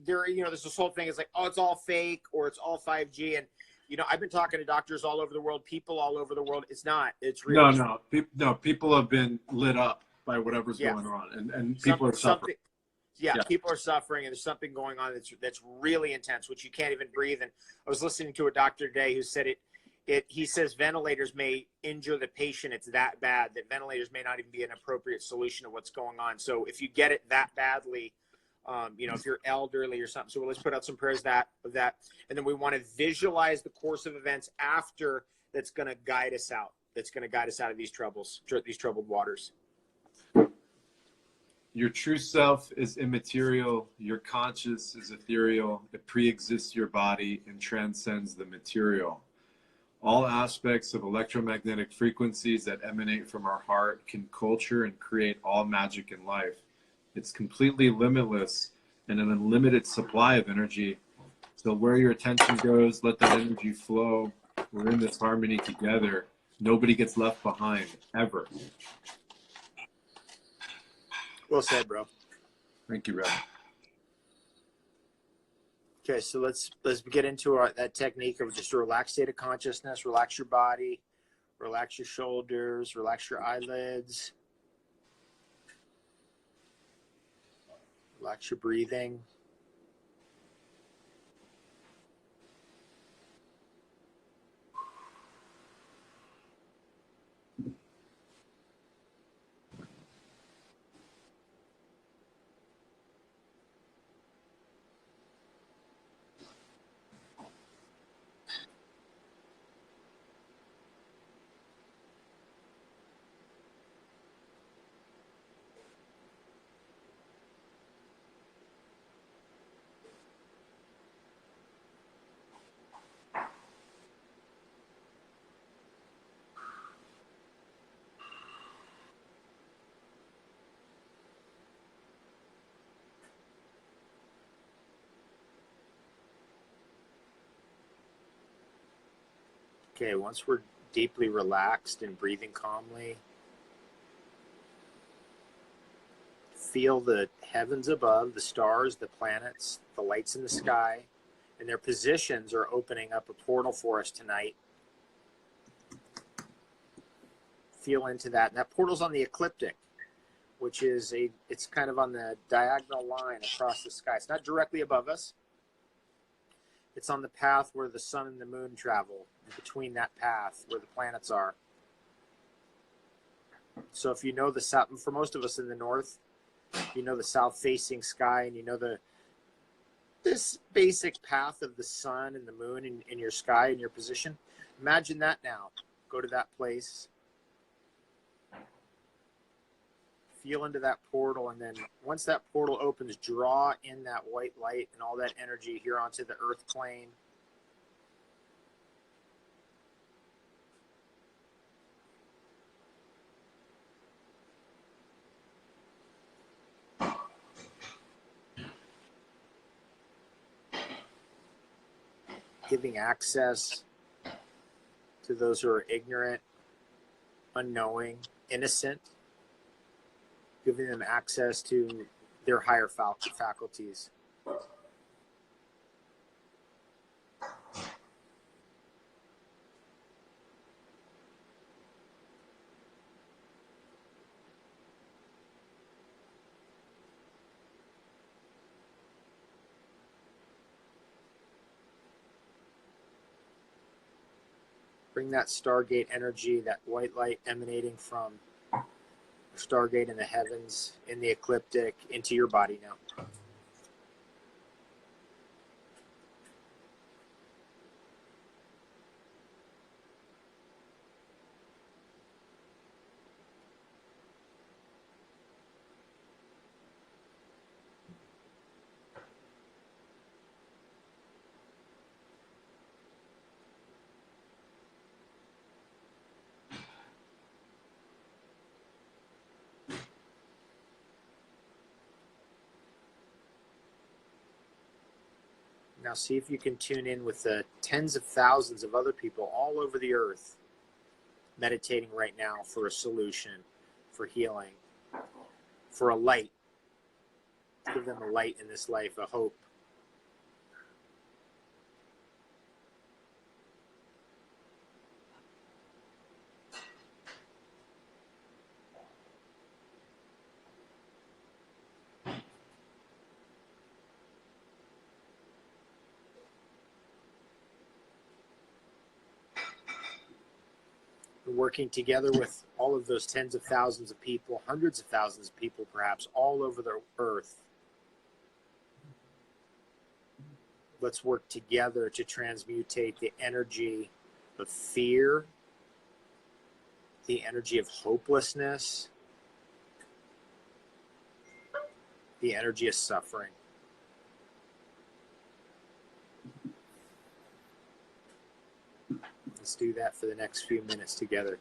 There's this whole thing, it's like, oh, it's all fake, or it's all 5G. And, you know, I've been talking to doctors all over the world, people all over the world. It's not. It's real. No. People have been lit up by whatever's going on, and people are suffering. People are suffering, and there's something going on that's really intense, which you can't even breathe. And I was listening to a doctor today who said he says ventilators may injure the patient. It's that bad that ventilators may not even be an appropriate solution to what's going on. So if you get it that badly, if you're elderly or something, so let's put out some prayers of that. And then we want to visualize the course of events after that's going to guide us out. That's going to guide us out of these troubled waters. Your true self is immaterial. Your conscious is ethereal. It pre-exists your body and transcends the material. All aspects of electromagnetic frequencies that emanate from our heart can culture and create all magic in life. It's completely limitless and an unlimited supply of energy. So where your attention goes, let that energy flow. We're in this harmony together. Nobody gets left behind, ever. Well said, bro. Thank you, Rev. Okay, so let's get into that technique of just a relaxed state of consciousness. Relax your body, relax your shoulders, relax your eyelids, relax your breathing. Okay, once we're deeply relaxed and breathing calmly, feel the heavens above, the stars, the planets, the lights in the sky, and their positions are opening up a portal for us tonight. Feel into that. And that portal's on the ecliptic, which is it's kind of on the diagonal line across the sky. It's not directly above us. It's on the path where the sun and the moon travel, and between that path where the planets are. So if you know the south, for most of us in the north, you know the south-facing sky, and you know this basic path of the sun and the moon in your sky and your position. Imagine that now. Go to that place. Feel into that portal, and then once that portal opens, draw in that white light and all that energy here onto the earth plane. Giving access to those who are ignorant, unknowing, innocent. Giving them access to their higher faculties. Bring that Stargate energy, that white light emanating from Stargate in the heavens, in the ecliptic, into your body now. Now see if you can tune in with the tens of thousands of other people all over the earth meditating right now for a solution, for healing, for a light. Give them a light in this life, a hope. Working together with all of those tens of thousands of people, hundreds of thousands of people perhaps, all over the earth. Let's work together to transmutate the energy of fear, the energy of hopelessness, the energy of suffering. Let's do that for the next few minutes together.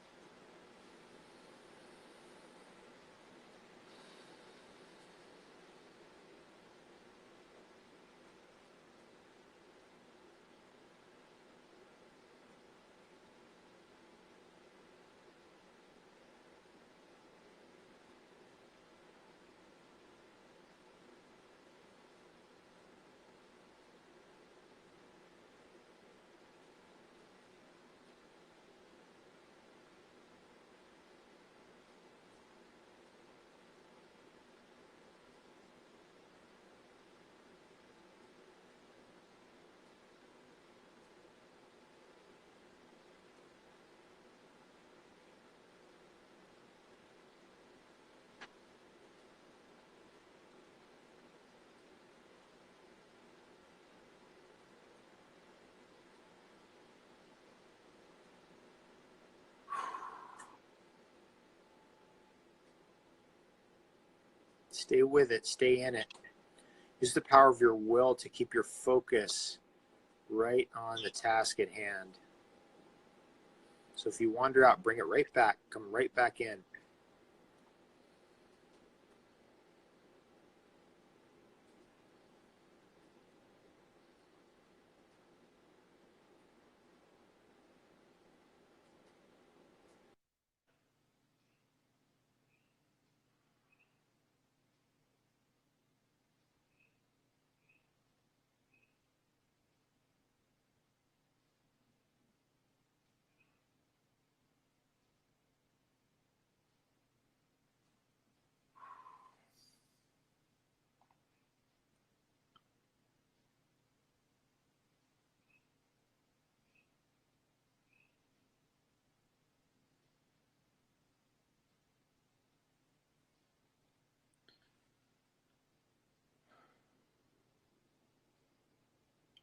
Stay with it. Stay in it. Use the power of your will to keep your focus right on the task at hand. So if you wander out, bring it right back. Come right back in.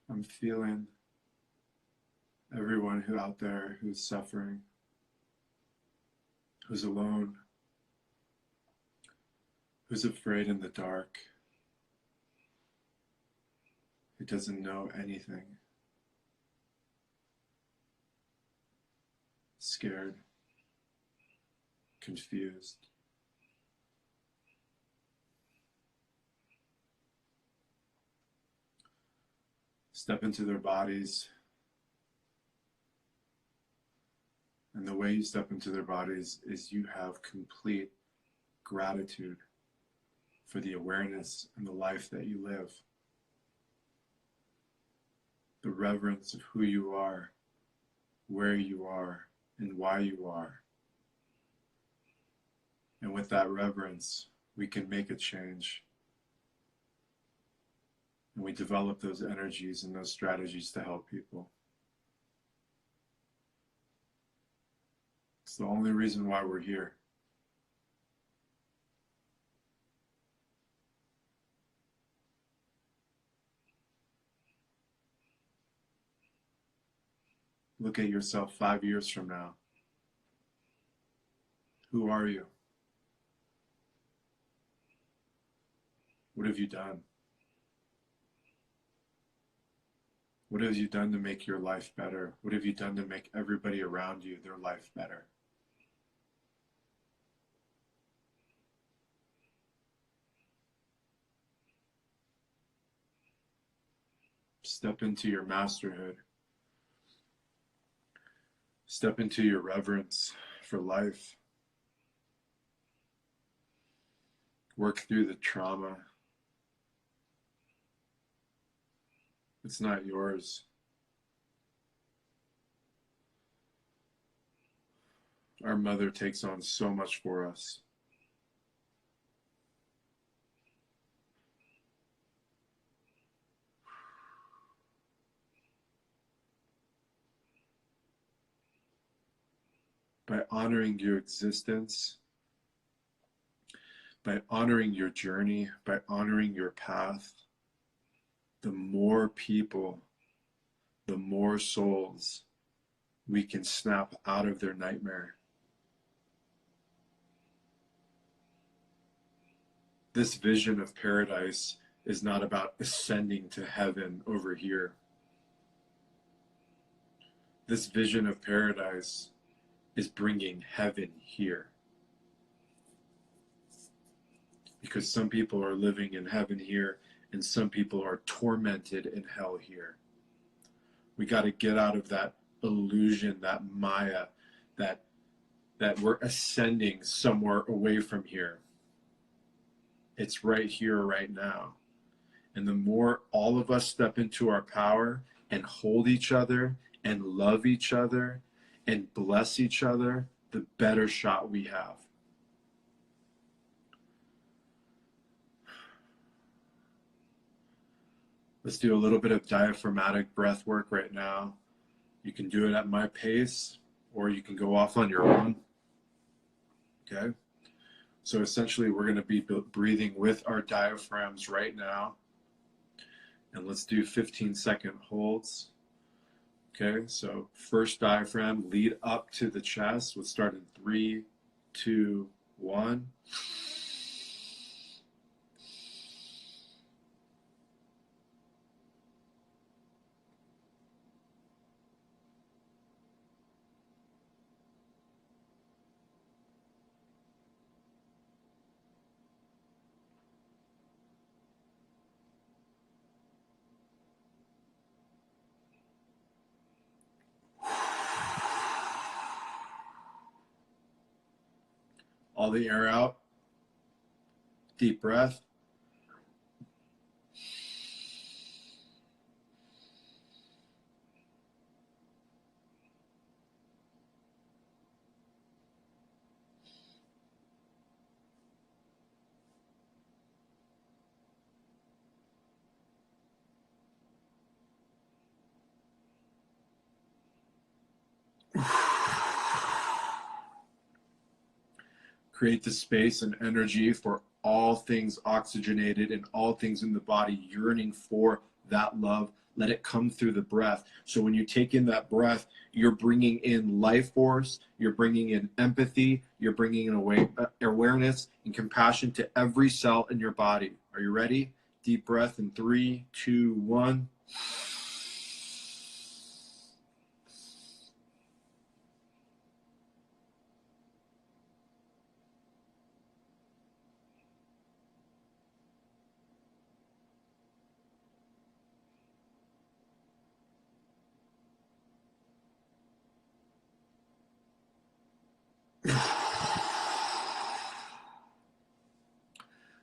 I'm feeling everyone who out there who's suffering, who's alone, who's afraid in the dark, who doesn't know anything, scared, confused. Step into their bodies, and the way you step into their bodies is you have complete gratitude for the awareness and the life that you live, the reverence of who you are, where you are, and why you are. And with that reverence, we can make a change. And we develop those energies and those strategies to help people. It's the only reason why we're here. Look at yourself 5 years from now. Who are you? What have you done? What have you done to make your life better? What have you done to make everybody around you, their life better? Step into your masterhood. Step into your reverence for life. Work through the trauma. It's not yours. Our mother takes on so much for us. By honoring your existence, by honoring your journey, by honoring your path, the more people, the more souls we can snap out of their nightmare. This vision of paradise is not about ascending to heaven over here. This vision of paradise is bringing heaven here. Because some people are living in heaven here and some people are tormented in hell here. We got to get out of that illusion, that Maya, that we're ascending somewhere away from here. It's right here, right now. And the more all of us step into our power and hold each other and love each other and bless each other, the better shot we have. Let's do a little bit of diaphragmatic breath work right now. You can do it at my pace, or you can go off on your own. Okay? So essentially, we're going to be breathing with our diaphragms right now. And let's do 15-second holds. Okay, so first diaphragm, lead up to the chest. Let's start in 3, 2, 1. All the air out. Deep breath. Create the space and energy for all things oxygenated and all things in the body yearning for that love. Let it come through the breath. So when you take in that breath, you're bringing in life force, you're bringing in empathy, you're bringing in awareness and compassion to every cell in your body. Are you ready? Deep breath in 3, 2, 1.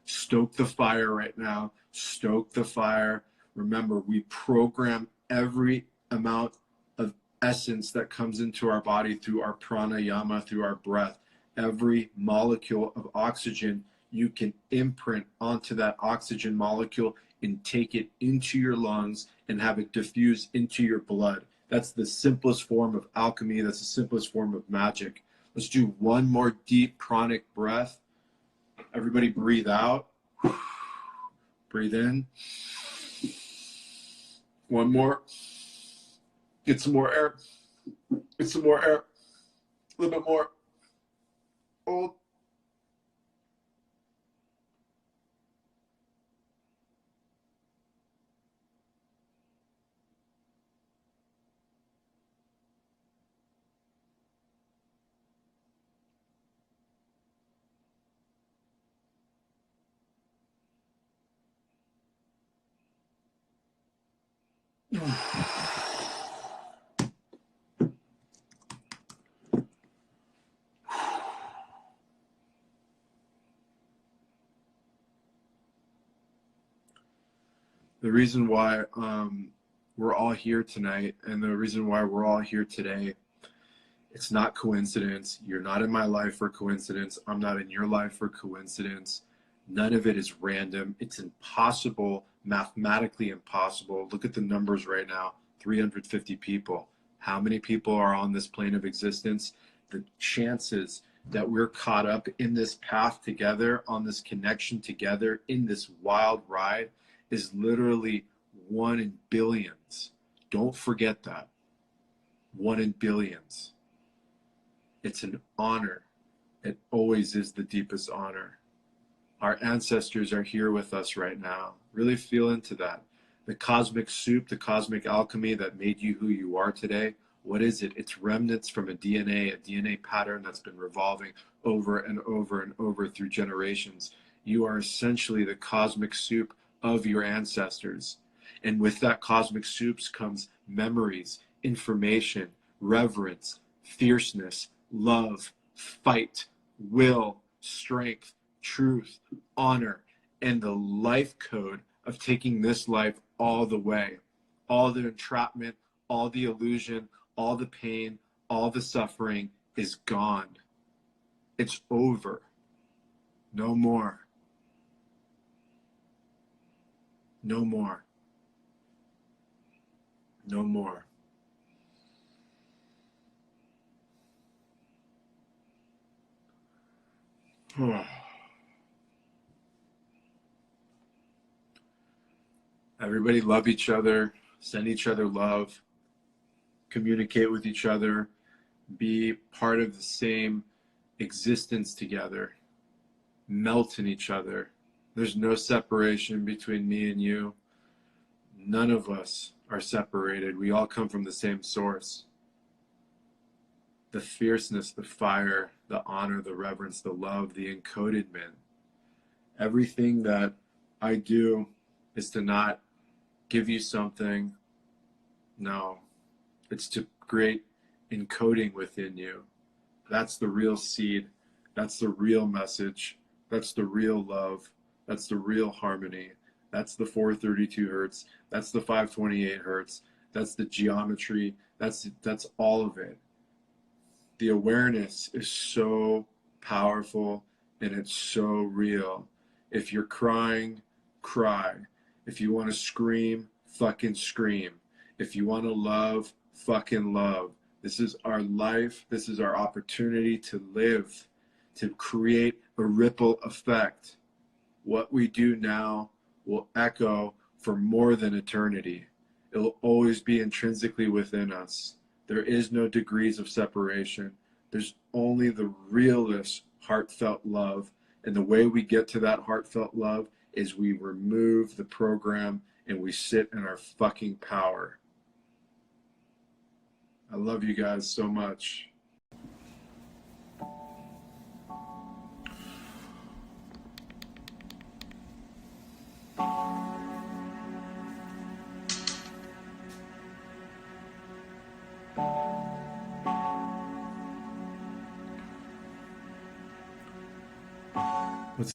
Stoke the fire right now. Stoke the fire. Remember, we program every amount of essence that comes into our body through our pranayama, through our breath. Every molecule of oxygen, you can imprint onto that oxygen molecule and take it into your lungs and have it diffuse into your blood. That's the simplest form of alchemy. That's the simplest form of magic. Let's do one more deep chronic breath. Everybody breathe out. Breathe in. One more. Get some more air. Get some more air. A little bit more. Hold. The reason why we're all here tonight, and the reason why we're all here today, it's not coincidence. You're not in my life for coincidence. I'm not in your life for coincidence. None of it is random. It's impossible, mathematically impossible. Look at the numbers right now, 350 people. How many people are on this plane of existence? The chances that we're caught up in this path together, on this connection together, in this wild ride, is literally 1 in billions. Don't forget that. 1 in billions. It's an honor. It always is the deepest honor. Our ancestors are here with us right now. Really feel into that. The cosmic soup, the cosmic alchemy that made you who you are today, what is it? It's remnants from a DNA pattern that's been revolving over and over and over through generations. You are essentially the cosmic soup of your ancestors. And with that cosmic soups comes memories, information, reverence, fierceness, love, fight, will, strength, truth, honor, and the life code of taking this life all the way. All the entrapment, all the illusion, all the pain, all the suffering is gone. It's over. No more. No more. No more. Everybody love each other, send each other love, communicate with each other, be part of the same existence together, melt in each other. There's no separation between me and you. None of us are separated. We all come from the same source. The fierceness, the fire, the honor, the reverence, the love, the encodedment. Everything that I do is to not give you something. No, it's to create encoding within you. That's the real seed. That's the real message. That's the real love. That's the real harmony. That's the 432 hertz. That's the 528 hertz. That's the geometry. That's all of it. The awareness is so powerful and it's so real. If you're crying, cry. If you want to scream, fucking scream. If you want to love, fucking love. This is our life. This is our opportunity to live, to create a ripple effect. What we do now will echo for more than eternity. It will always be intrinsically within us. There is no degrees of separation. There's only the realest heartfelt love. And the way we get to that heartfelt love is we remove the program and we sit in our fucking power. I love you guys so much. Let's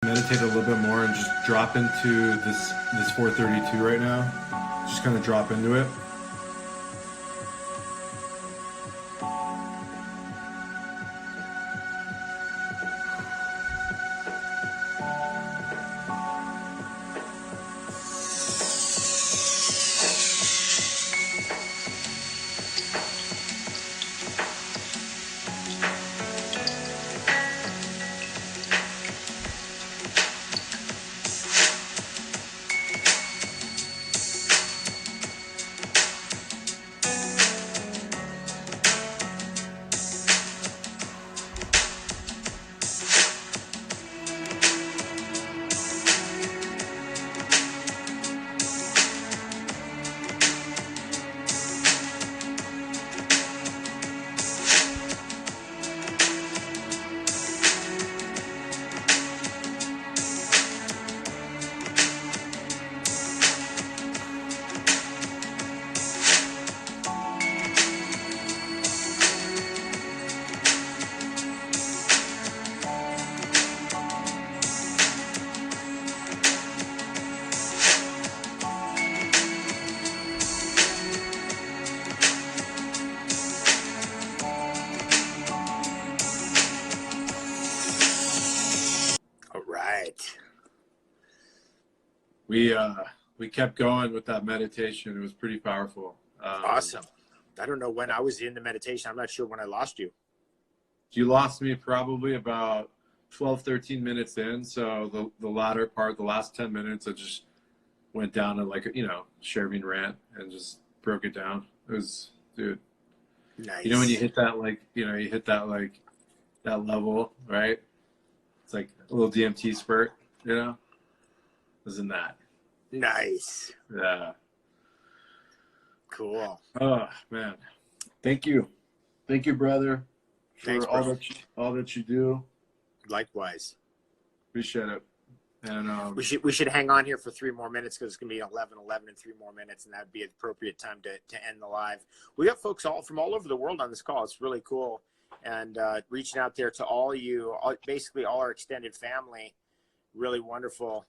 meditate a little bit more and just drop into this 432 right now. Just kind of drop into it. we kept going with that meditation. It was pretty powerful. Awesome. I don't know when I was in the meditation. I'm not sure when I lost you. You lost me probably about 12, 13 minutes in. So the latter part, the last 10 minutes, I just went down to like, Chervin rant and just broke it down. It was, dude. Nice. You know, when you hit that, that level, right? It's like a little DMT spurt, Isn't that? Nice. Yeah. Cool. Oh, man. Thank you. Thank you, brother, for Thanks, bro. all that you do. Likewise. Appreciate it. And we should hang on here for 3 more minutes because it's gonna be 11 and 3 more minutes, and that'd be an appropriate time to end the live. We got folks from all over the world on this call. It's really cool, and reaching out there to all you, basically all our extended family. Really wonderful.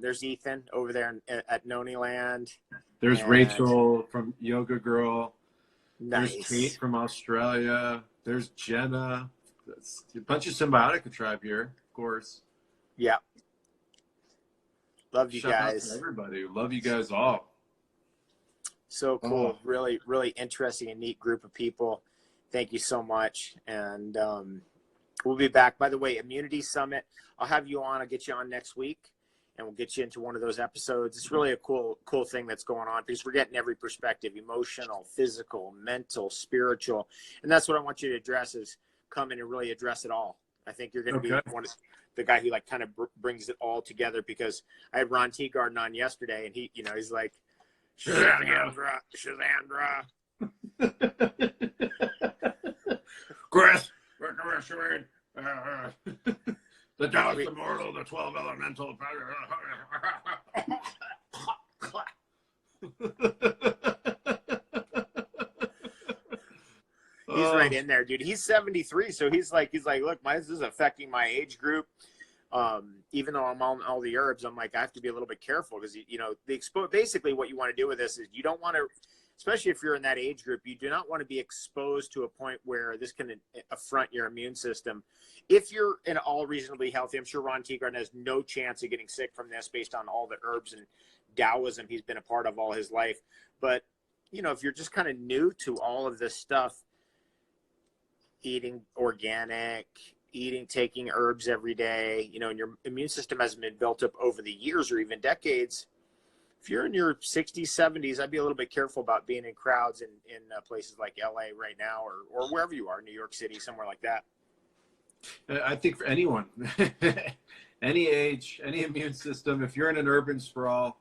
There's Ethan over there at Noni Land. There's Rachel from Yoga Girl. Nice. There's Kate from Australia. There's Jenna. That's a bunch of Cymbiotika tribe here, of course. Yeah. Love you Shout out guys. to everybody. Love you guys all. So cool. Oh. Really, really interesting and neat group of people. Thank you so much. And we'll be back. By the way, Immunity Summit, I'll have you on. I'll get you on next week, and we'll get you into one of those episodes. It's really a cool thing that's going on because we're getting every perspective: emotional, physical, mental, spiritual. And that's what I want you to address, is come in and really address it all. I think you're going to be one of the guy who kind of brings it all together, because I had Ron Teagarden on yesterday, and he's like, Shazandra. Chris, the Taoist immortal, the 12 elemental. He's right in there, dude. He's 73, so he's like, look, this is affecting my age group. Even though I'm on all the herbs, I'm like, I have to be a little bit careful, because basically what you want to do with this is you don't want to, especially if you're in that age group, you do not want to be exposed to a point where this can affront your immune system. If you're in all reasonably healthy, I'm sure Ron Teagarden has no chance of getting sick from this based on all the herbs and Taoism he's been a part of all his life. But if you're just kind of new to all of this stuff, eating organic, taking herbs every day, and your immune system hasn't been built up over the years or even decades. If you're in your 60s, 70s, I'd be a little bit careful about being in crowds in places like LA right now, or wherever you are, New York City, somewhere like that. I think for anyone, any age, any immune system, if you're in an urban sprawl,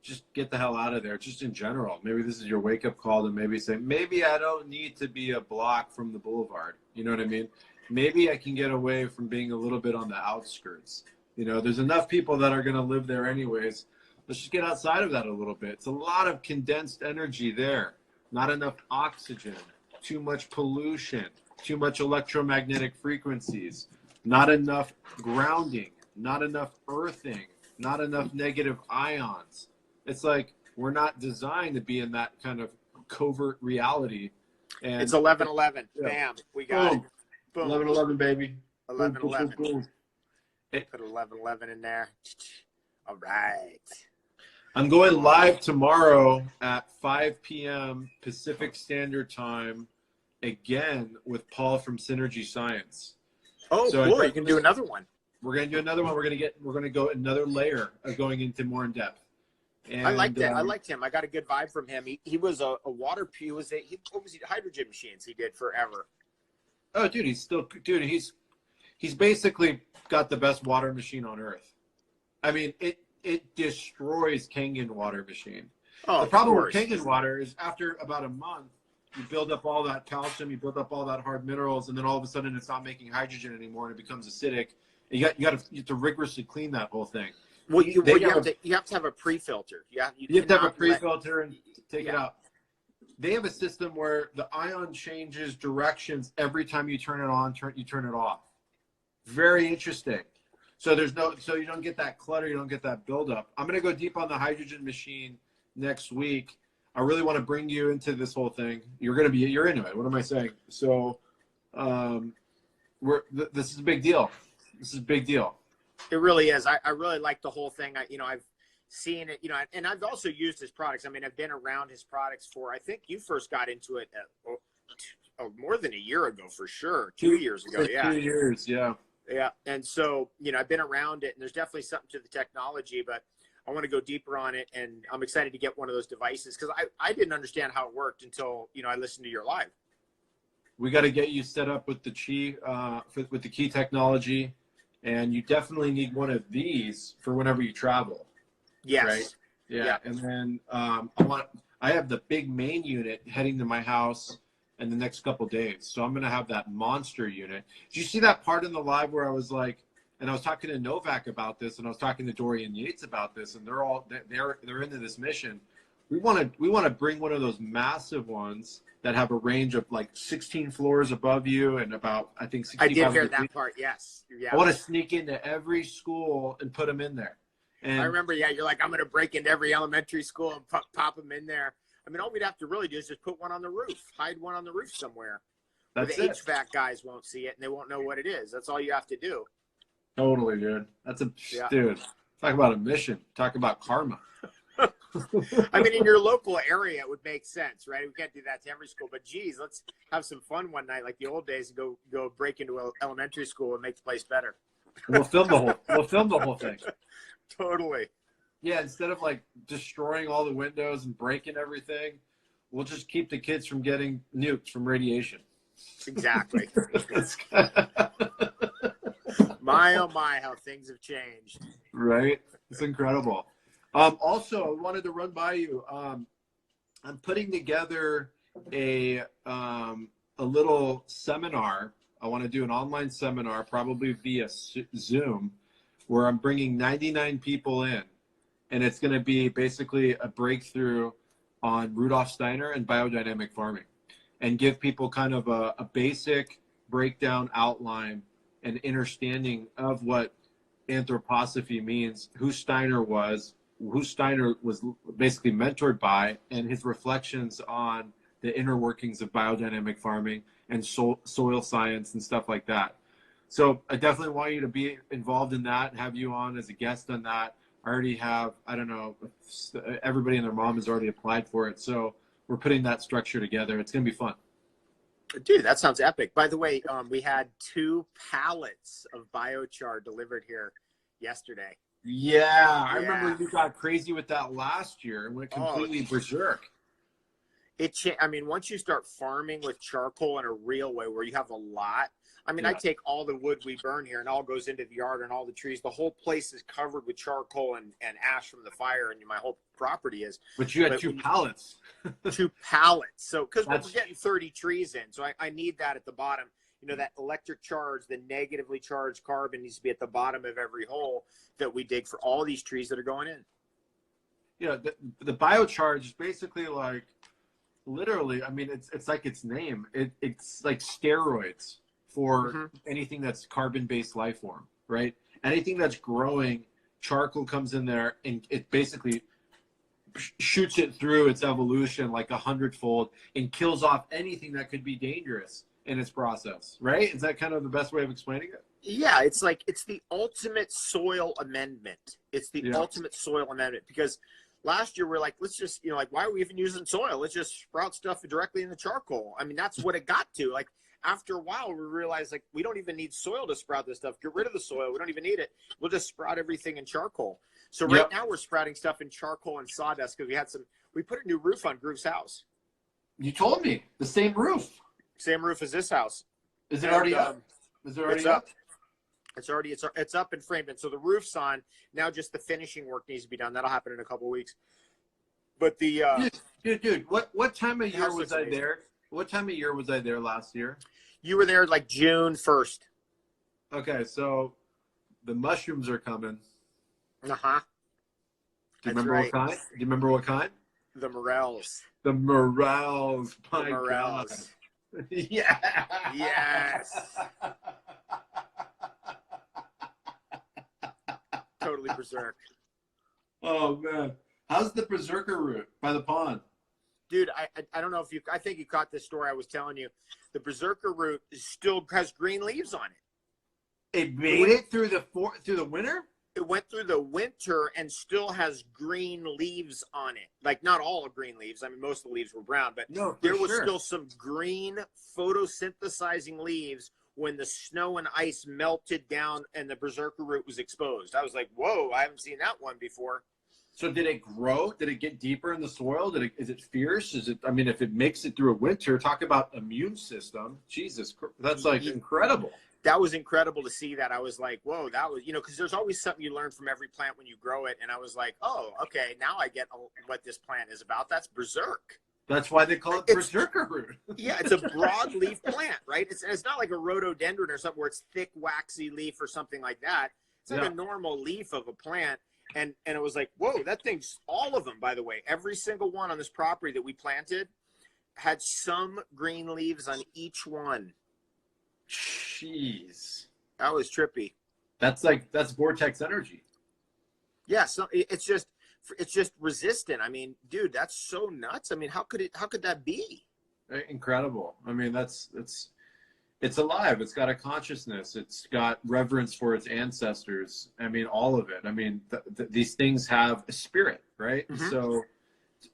just get the hell out of there, just in general. Maybe this is your wake-up call to maybe say, maybe I don't need to be a block from the boulevard. You know what I mean? Maybe I can get away from being a little bit on the outskirts. There's enough people that are going to live there anyways. Let's just get outside of that a little bit. It's a lot of condensed energy there. Not enough oxygen, too much pollution, too much electromagnetic frequencies, not enough grounding, not enough earthing, not enough negative ions. It's like we're not designed to be in that kind of covert reality. And it's 11/11. Yeah. Bam, we got it. Boom. 11/11, baby. 11/11. Boom. Put 11/11 in there. All right. I'm going live tomorrow at 5 p.m. Pacific Standard Time, again with Paul from Synergy Science. Oh, so cool! You can do another one. We're gonna do another one. We're gonna go another layer of going into more in depth. And, I liked it. I liked him. I got a good vibe from him. He was a water. What was he? Hydrogen machines. He did forever. Oh, dude, he's basically got the best water machine on earth. I mean, it destroys Kangen water machine. Oh, the problem with Kangen water is after about a month, you build up all that calcium, you build up all that hard minerals, and then all of a sudden it's not making hydrogen anymore and it becomes acidic. You have to rigorously clean that whole thing. Well, you have to have a pre-filter. You have to have a pre-filter and take it out. They have a system where the ion changes directions every time you turn it on, you turn it off. Very interesting. So you don't get that clutter, you don't get that buildup. I'm going to go deep on the hydrogen machine next week. I really want to bring you into this whole thing. You're into it. What am I saying? So, this is a big deal. This is a big deal. It really is. I really like the whole thing. I've seeing it, and I've also used his products. I mean, I've been around his products for, I think you first got into it more than a year ago, for sure. 2 years ago. Yeah. 2 years. Yeah. Yeah. And so, I've been around it, and there's definitely something to the technology, but I want to go deeper on it. And I'm excited to get one of those devices, because I didn't understand how it worked until, I listened to your live. We got to get you set up with the Qi, with the Qi technology. And you definitely need one of these for whenever you travel. Yes. Right? Yeah. Yeah. And then I have the big main unit heading to my house in the next couple of days. So I'm going to have that monster unit. Did you see that part in the live where I was like, and I was talking to Novak about this, and I was talking to Dorian Yates about this, and they're into this mission. We want to bring one of those massive ones that have a range of like 16 floors above you and about, I think, 65 I did hear degrees. that part. Yes. Yeah. I want to sneak into every school and put them in there. And I remember, you're like, I'm going to break into every elementary school and pop them in there. I mean, all we'd have to really do is just put one on the roof, hide one on the roof somewhere. that's where the it. HVAC guys won't see it, and they won't know what it is. That's all you have to do. Totally, dude. Dude, talk about a mission. Talk about karma. I mean, in your local area, it would make sense, right? We can't do that to every school, but geez, let's have some fun one night, like the old days, and go break into an elementary school and make the place better. We'll film the whole thing. Totally. Yeah, instead of like destroying all the windows and breaking everything, we'll just keep the kids from getting nuked from radiation. Exactly. My, oh my, how things have changed. Right? It's incredible. Also, I wanted to run by you. I'm putting together a little seminar. I want to do an online seminar, probably via Zoom, where I'm bringing 99 people in. And it's going to be basically a breakthrough on Rudolf Steiner and biodynamic farming, and give people kind of a basic breakdown outline and understanding of what anthroposophy means, who Steiner was basically mentored by, and his reflections on the inner workings of biodynamic farming and soil science and stuff like that. So I definitely want you to be involved in that and have you on as a guest on that. I already have, I don't know, everybody and their mom has already applied for it. So we're putting that structure together. It's going to be fun. Dude, that sounds epic. By the way, we had 2 pallets of biochar delivered here yesterday. Yeah, I remember you got crazy with that last year and went completely berserk. I mean, once you start farming with charcoal in a real way where you have a lot, I mean, I take all the wood we burn here and all goes into the yard and all the trees. The whole place is covered with charcoal and ash from the fire, and my whole property is. But you had 2 pallets. 2 pallets. So, because we're getting 30 trees in. So I need that at the bottom. That electric charge, the negatively charged carbon needs to be at the bottom of every hole that we dig for all these trees that are going in. The biocharge is basically like, literally, I mean, it's like its name. It's like steroids for anything that's carbon-based life form, right? Anything that's growing, charcoal comes in there and it basically shoots it through its evolution like 100-fold and kills off anything that could be dangerous in its process, right? Is that kind of the best way of explaining it? Yeah, it's the ultimate soil amendment. It's the ultimate soil amendment, because last year we're like, let's just, why are we even using soil? Let's just sprout stuff directly in the charcoal. I mean, that's what it got to. Like, after a while, we realized, like, we don't even need soil to sprout this stuff. Get rid of the soil. We don't even need it. We'll just sprout everything in charcoal. So right now we're sprouting stuff in charcoal and sawdust because we put a new roof on Groove's house. You told me. The same roof. Same roof as this house. Is it already up? Is it already up? It's up and framed in. So the roof's on. Now just the finishing work needs to be done. That'll happen in a couple of weeks. But the dude, what time of year was I there? What time of year was I there last year? You were there like June 1st. Okay, so the mushrooms are coming. Uh-huh. Do you remember what kind? Do you remember what kind? The morels. The morels. My God. Yeah. Yes. Totally berserk. Oh man, how's the berserker root by the pond? Dude, I don't know if I think you caught this story I was telling you. The berserker root still has green leaves on it. It made it through the winter? it went through the winter and still has green leaves on it. Like not all green leaves. I mean, most of the leaves were brown, but No, there was still some green photosynthesizing leaves when the snow and ice melted down and the berserker root was exposed. I was like, whoa, I haven't seen that one before. So did it grow? Did it get deeper in the soil? Is it fierce? Is it, I mean, if it makes it through a winter, talk about immune system. Jesus, that's like incredible. That was incredible to see that. I was like, whoa, that was, because there's always something you learn from every plant when you grow it. And I was like, oh, okay, now I get what this plant is about. That's berserk. That's why they call it berserker root. Yeah, it's a broadleaf plant, right? It's not like a rhododendron or something where it's thick, waxy leaf or something like that. It's like a normal leaf of a plant. And it was like, whoa, that thing's, all of them, by the way, every single one on this property that we planted had some green leaves on each one. Jeez. That was trippy. That's vortex energy. Yeah, so it's just resistant. I mean, dude, that's so nuts. I mean, how could that be? Incredible. I mean, it's alive. It's got a consciousness. It's got reverence for its ancestors. I mean, all of it. I mean, these things have a spirit, right? Mm-hmm. So,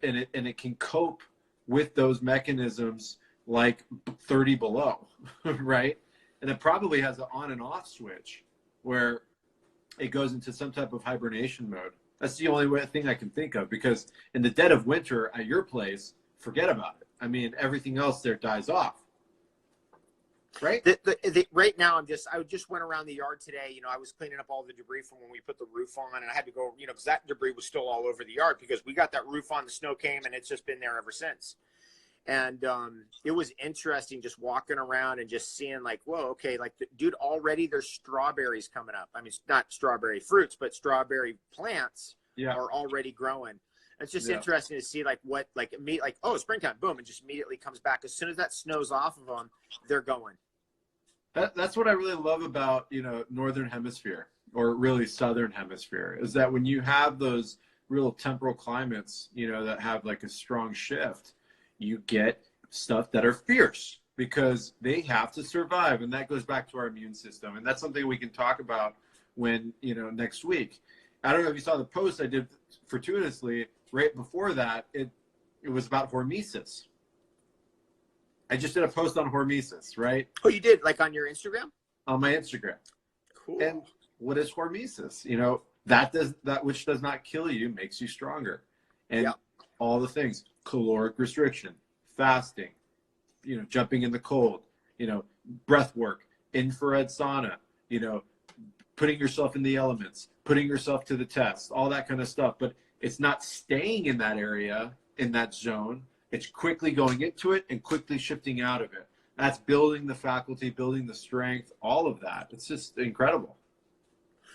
and it can cope with those mechanisms like 30 below, right? And it probably has an on and off switch where it goes into some type of hibernation mode. That's the only thing I can think of, because in the dead of winter at your place, forget about it. I mean, everything else there dies off. Right. Right now, I just went around the yard today. I was cleaning up all the debris from when we put the roof on, and I had to go, because that debris was still all over the yard because we got that roof on, the snow came, and it's just been there ever since. And it was interesting just walking around and just seeing like, whoa, okay, like, dude, already there's strawberries coming up. I mean, not strawberry fruits, but strawberry plants are already growing. It's just interesting to see oh, springtime, boom, it just immediately comes back. As soon as that snow's off of them, they're going. That's what I really love about, Northern Hemisphere, or really Southern Hemisphere, is that when you have those real temporal climates, that have like a strong shift, you get stuff that are fierce because they have to survive. And that goes back to our immune system. And that's something we can talk about when, next week. I don't know if you saw the post I did fortuitously right before that. It was about hormesis. I just did a post on hormesis, right? Oh, you did? Like on your Instagram? On my Instagram. Cool. And what is hormesis? That which does not kill you makes you stronger. And all the things, caloric restriction, fasting, jumping in the cold, breath work, infrared sauna, putting yourself in the elements, putting yourself to the test, all that kind of stuff. But it's not staying in that area, in that zone. It's quickly going into it and quickly shifting out of it. That's building the faculty, building the strength, all of that. It's just incredible.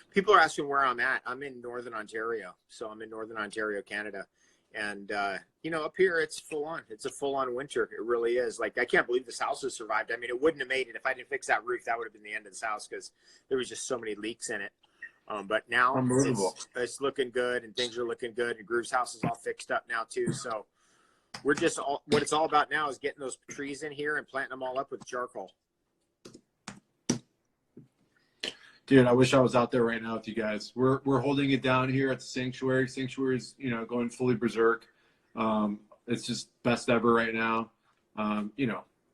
People are asking where I'm at. I'm in Northern Ontario. So I'm in Northern Ontario, Canada. And, up here, it's full on. It's a full on winter. It really is. Like, I can't believe this house has survived. I mean, it wouldn't have made it if I didn't fix that roof. That would have been the end of this house because there was just so many leaks in it. But now it's looking good and things are looking good. And Groove's house is all fixed up now, too. So we're just what it's all about now is getting those trees in here and planting them all up with charcoal. Dude, I wish I was out there right now with you guys. We're holding it down here at the sanctuary. Sanctuary's, going fully berserk. It's just best ever right now.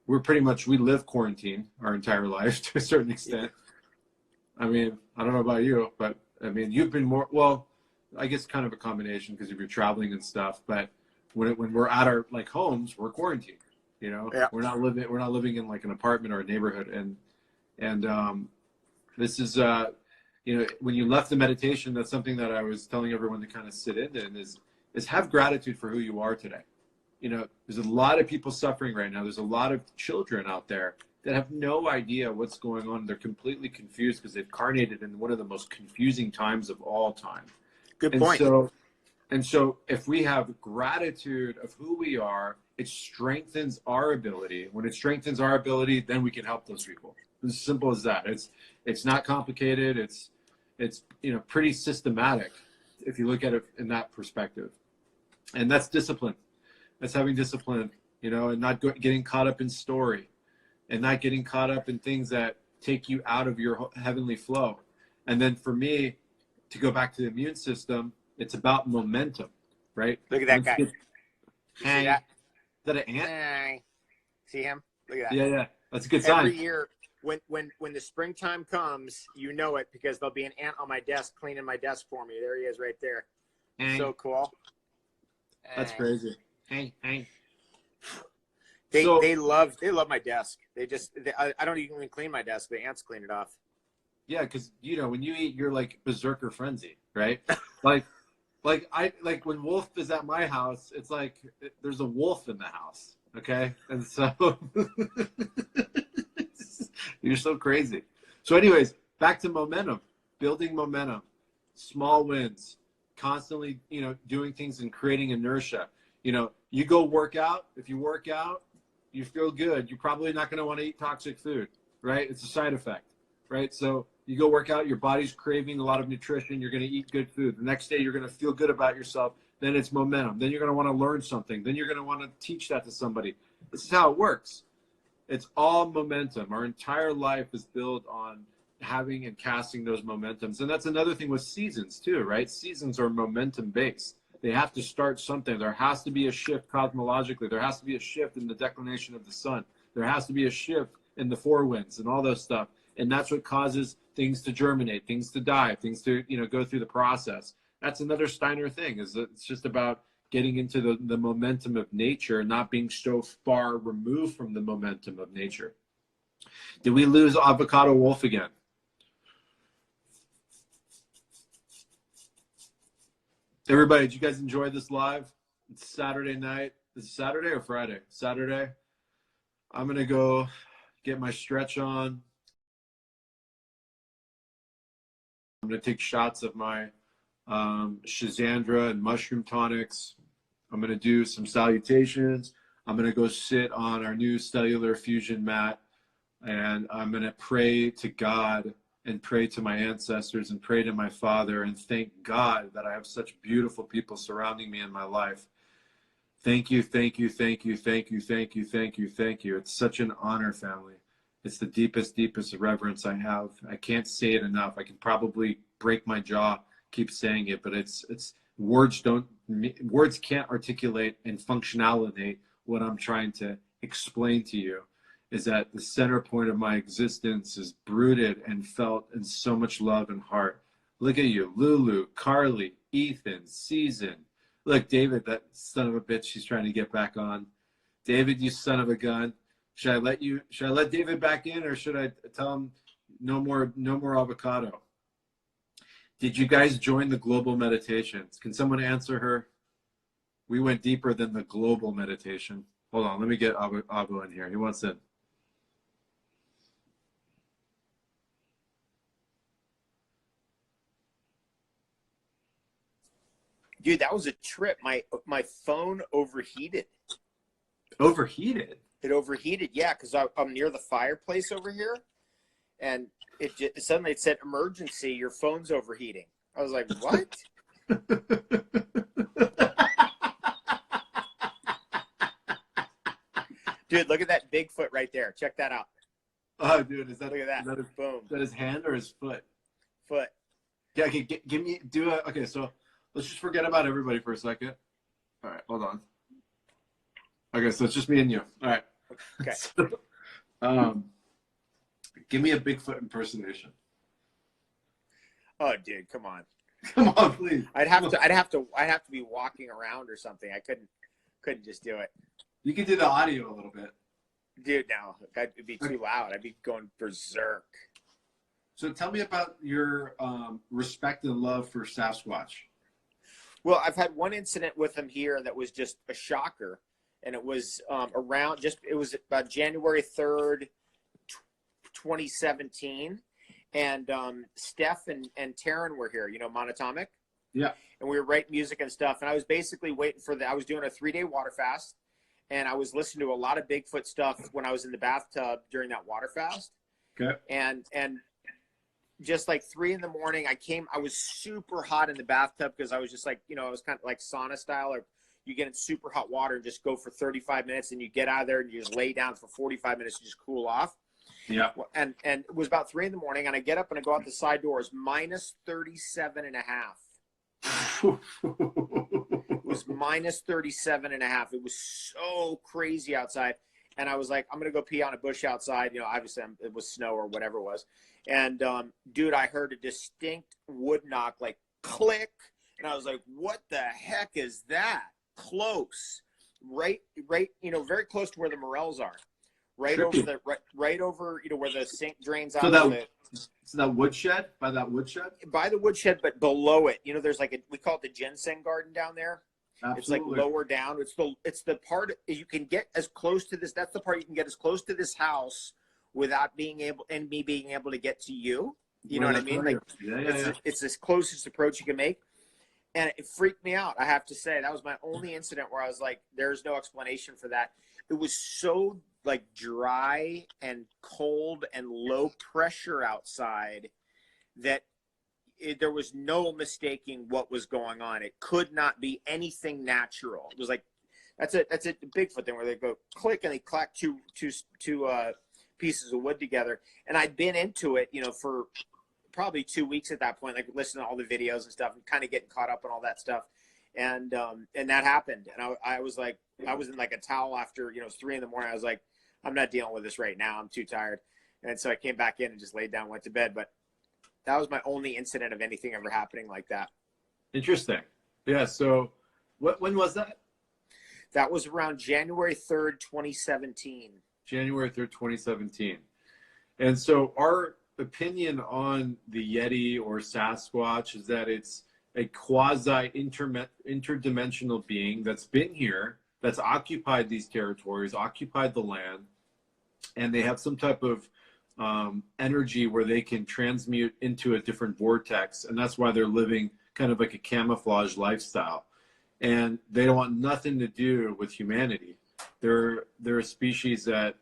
We live quarantine our entire life to a certain extent. I mean, I don't know about you, but I mean, you've been more, well, I guess kind of a combination because if you're traveling and stuff, but when we're at our homes, we're quarantined, we're not living in like an apartment or a neighborhood. And this is, when you left the meditation, that's something that I was telling everyone to kind of sit in and is have gratitude for who you are today. There's a lot of people suffering right now. There's a lot of children out there that have no idea what's going on. They're completely confused because they've carnated in one of the most confusing times of all time. Good point. And so if we have gratitude of who we are, it strengthens our ability. When it strengthens our ability, then we can help those people. It's as simple as that. It's not complicated. It's pretty systematic if you look at it in that perspective. And that's discipline. That's having discipline, and not getting caught up in story and not getting caught up in things that take you out of your heavenly flow. And then for me, to go back to the immune system, it's about momentum, right? Look at that guy. You see that? Is that an ant? Hey. See him? Look at that. Yeah, yeah. That's a good sign. Every year, when the springtime comes, you know it because there'll be an ant on my desk cleaning my desk for me. There he is right there. Hey. So cool. That's crazy. Hey. They love my desk. I don't even clean my desk. The ants clean it off. Yeah, because when you eat, you're like berserker frenzy, right? like when Wolf is at my house, it's like there's a wolf in the house. Okay, and so you're so crazy. So, anyways, back to momentum, building momentum, small wins, constantly, doing things and creating inertia. You go work out. If you work out, you feel good. You're probably not going to want to eat toxic food, right? It's a side effect, right? So you go work out, your body's craving a lot of nutrition. You're going to eat good food. The next day, you're going to feel good about yourself. Then it's momentum. Then you're going to want to learn something. Then you're going to want to teach that to somebody. This is how it works. It's all momentum. Our entire life is built on having and casting those momentums. And that's another thing with seasons too, right? Seasons are momentum based. They have to start something. There has to be a shift cosmologically. There has to be a shift in the declination of the sun. There has to be a shift in the four winds and all those stuff. And that's what causes things to germinate, things to die, things to, go through the process. That's another Steiner thing, is that it's just about getting into the momentum of nature and not being so far removed from the momentum of nature. Did we lose Avocado Wolfe again? Everybody, did you guys enjoy this live? It's Saturday night. Is it Saturday or Friday? Saturday. I'm going to go get my stretch on. I'm going to take shots of my Shazandra and mushroom tonics. I'm going to do some salutations. I'm going to go sit on our new cellular fusion mat, and I'm going to pray to God and pray to my ancestors and pray to my father and thank God that I have such beautiful people surrounding me in my life. Thank you, thank you, thank you, thank you, thank you, thank you, thank you. It's such an honor, family. It's the deepest, deepest reverence I have. I can't say it enough. I can probably break my jaw, keep saying it, but it's words can't articulate and functionality what I'm trying to explain to you, is that the center point of my existence is brooded and felt in so much love and heart. Look at you, Lulu, Carly, Ethan, Season. Look, David, that son of a bitch, he's trying to get back on. David, you son of a gun. Should I let David back in, or should I tell him no more avocado? Did you guys join the global meditations? Can someone answer her? We went deeper than the global meditation. Hold on, let me get Avo in here. He wants in. Dude, that was a trip. My phone overheated. Overheated? It overheated, yeah, because I'm near the fireplace over here, and suddenly it said emergency. Your phone's overheating. I was like, what? Dude, look at that Bigfoot right there. Check that out. Oh, dude, look at that. Boom. Is that his hand or his foot? Foot. Yeah, okay, okay, so let's just forget about everybody for a second. All right, hold on. Okay, so it's just me and you. All right. Okay. So, give me a Bigfoot impersonation. Oh, dude, come on. Come on, please. I'd have to be walking around or something. I couldn't just do it. You could do the audio a little bit. Dude, no, it'd be too loud. I'd be going berserk. So tell me about your respect and love for Sasquatch. Well, I've had one incident with him here that was just a shocker. And it was it was about January 3rd, 2017. And Steph and Taryn were here, Monatomic. Yeah. And we were writing music and stuff. And I was basically waiting I was doing a 3-day water fast. And I was listening to a lot of Bigfoot stuff when I was in the bathtub during that water fast. Okay. And just like 3 a.m, I was super hot in the bathtub because I was just like, it was kind of like sauna style, or you get in super hot water and just go for 35 minutes and you get out of there and you just lay down for 45 minutes and just cool off. Yeah. And it was about 3 a.m, and I get up and I go out the side doors, minus 37.5. It was minus 37.5. It was so crazy outside. And I was like, I'm going to go pee on a bush outside. You know, obviously it was snow or whatever it was. And dude, I heard a distinct wood knock, like click. And I was like, what the heck is that? Close. Right, you know, very close to where the morels are. Right over the right over, you know, where the sink drains out. So that woodshed, by that woodshed? By the woodshed, but below it, you know, there's like we call it the ginseng garden down there. Absolutely. It's like lower down. It's the part you can get as close to this. That's the part you can get as close to this house without being able to get to you. You know what I mean? Like it's this closest approach you can make. And it freaked me out. I have to say, that was my only incident where I was like, there's no explanation for that. It was so like dry and cold and low pressure outside that there was no mistaking what was going on. It could not be anything natural. It was like, that's a Bigfoot thing where they go click and they clack two pieces of wood together. And I'd been into it, you know, for probably 2 weeks at that point, like listening to all the videos and stuff and kind of getting caught up on all that stuff. And that happened. And I was like, I was in like a towel after, you know, 3 a.m. I was like, I'm not dealing with this right now. I'm too tired. And so I came back in and just laid down, went to bed. But that was my only incident of anything ever happening like that. Interesting. Yeah. So when was that? That was around January 3rd, 2017. January 3rd, 2017. And so our opinion on the Yeti or Sasquatch is that it's a quasi interdimensional being that's been here, that's occupied these territories, occupied the land, and they have some type of energy where they can transmute into a different vortex, and that's why they're living kind of like a camouflage lifestyle. And they don't want nothing to do with humanity. They're a species that,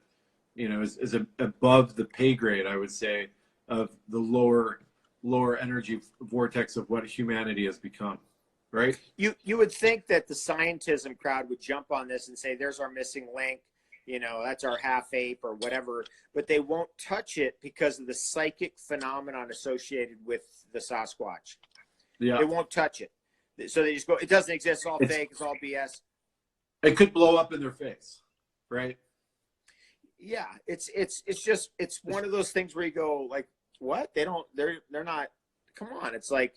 you know, is above the pay grade, I would say, of the lower energy vortex of what humanity has become, right? You would think that the scientism crowd would jump on this and say, there's our missing link, you know, that's our half ape or whatever, but they won't touch it because of the psychic phenomenon associated with the Sasquatch. Yeah. They won't touch it. So they just go, it doesn't exist, it's all fake, it's all BS. It could blow up in their face, right? Yeah, it's one of those things where you go like, what? They're not, come on. It's like,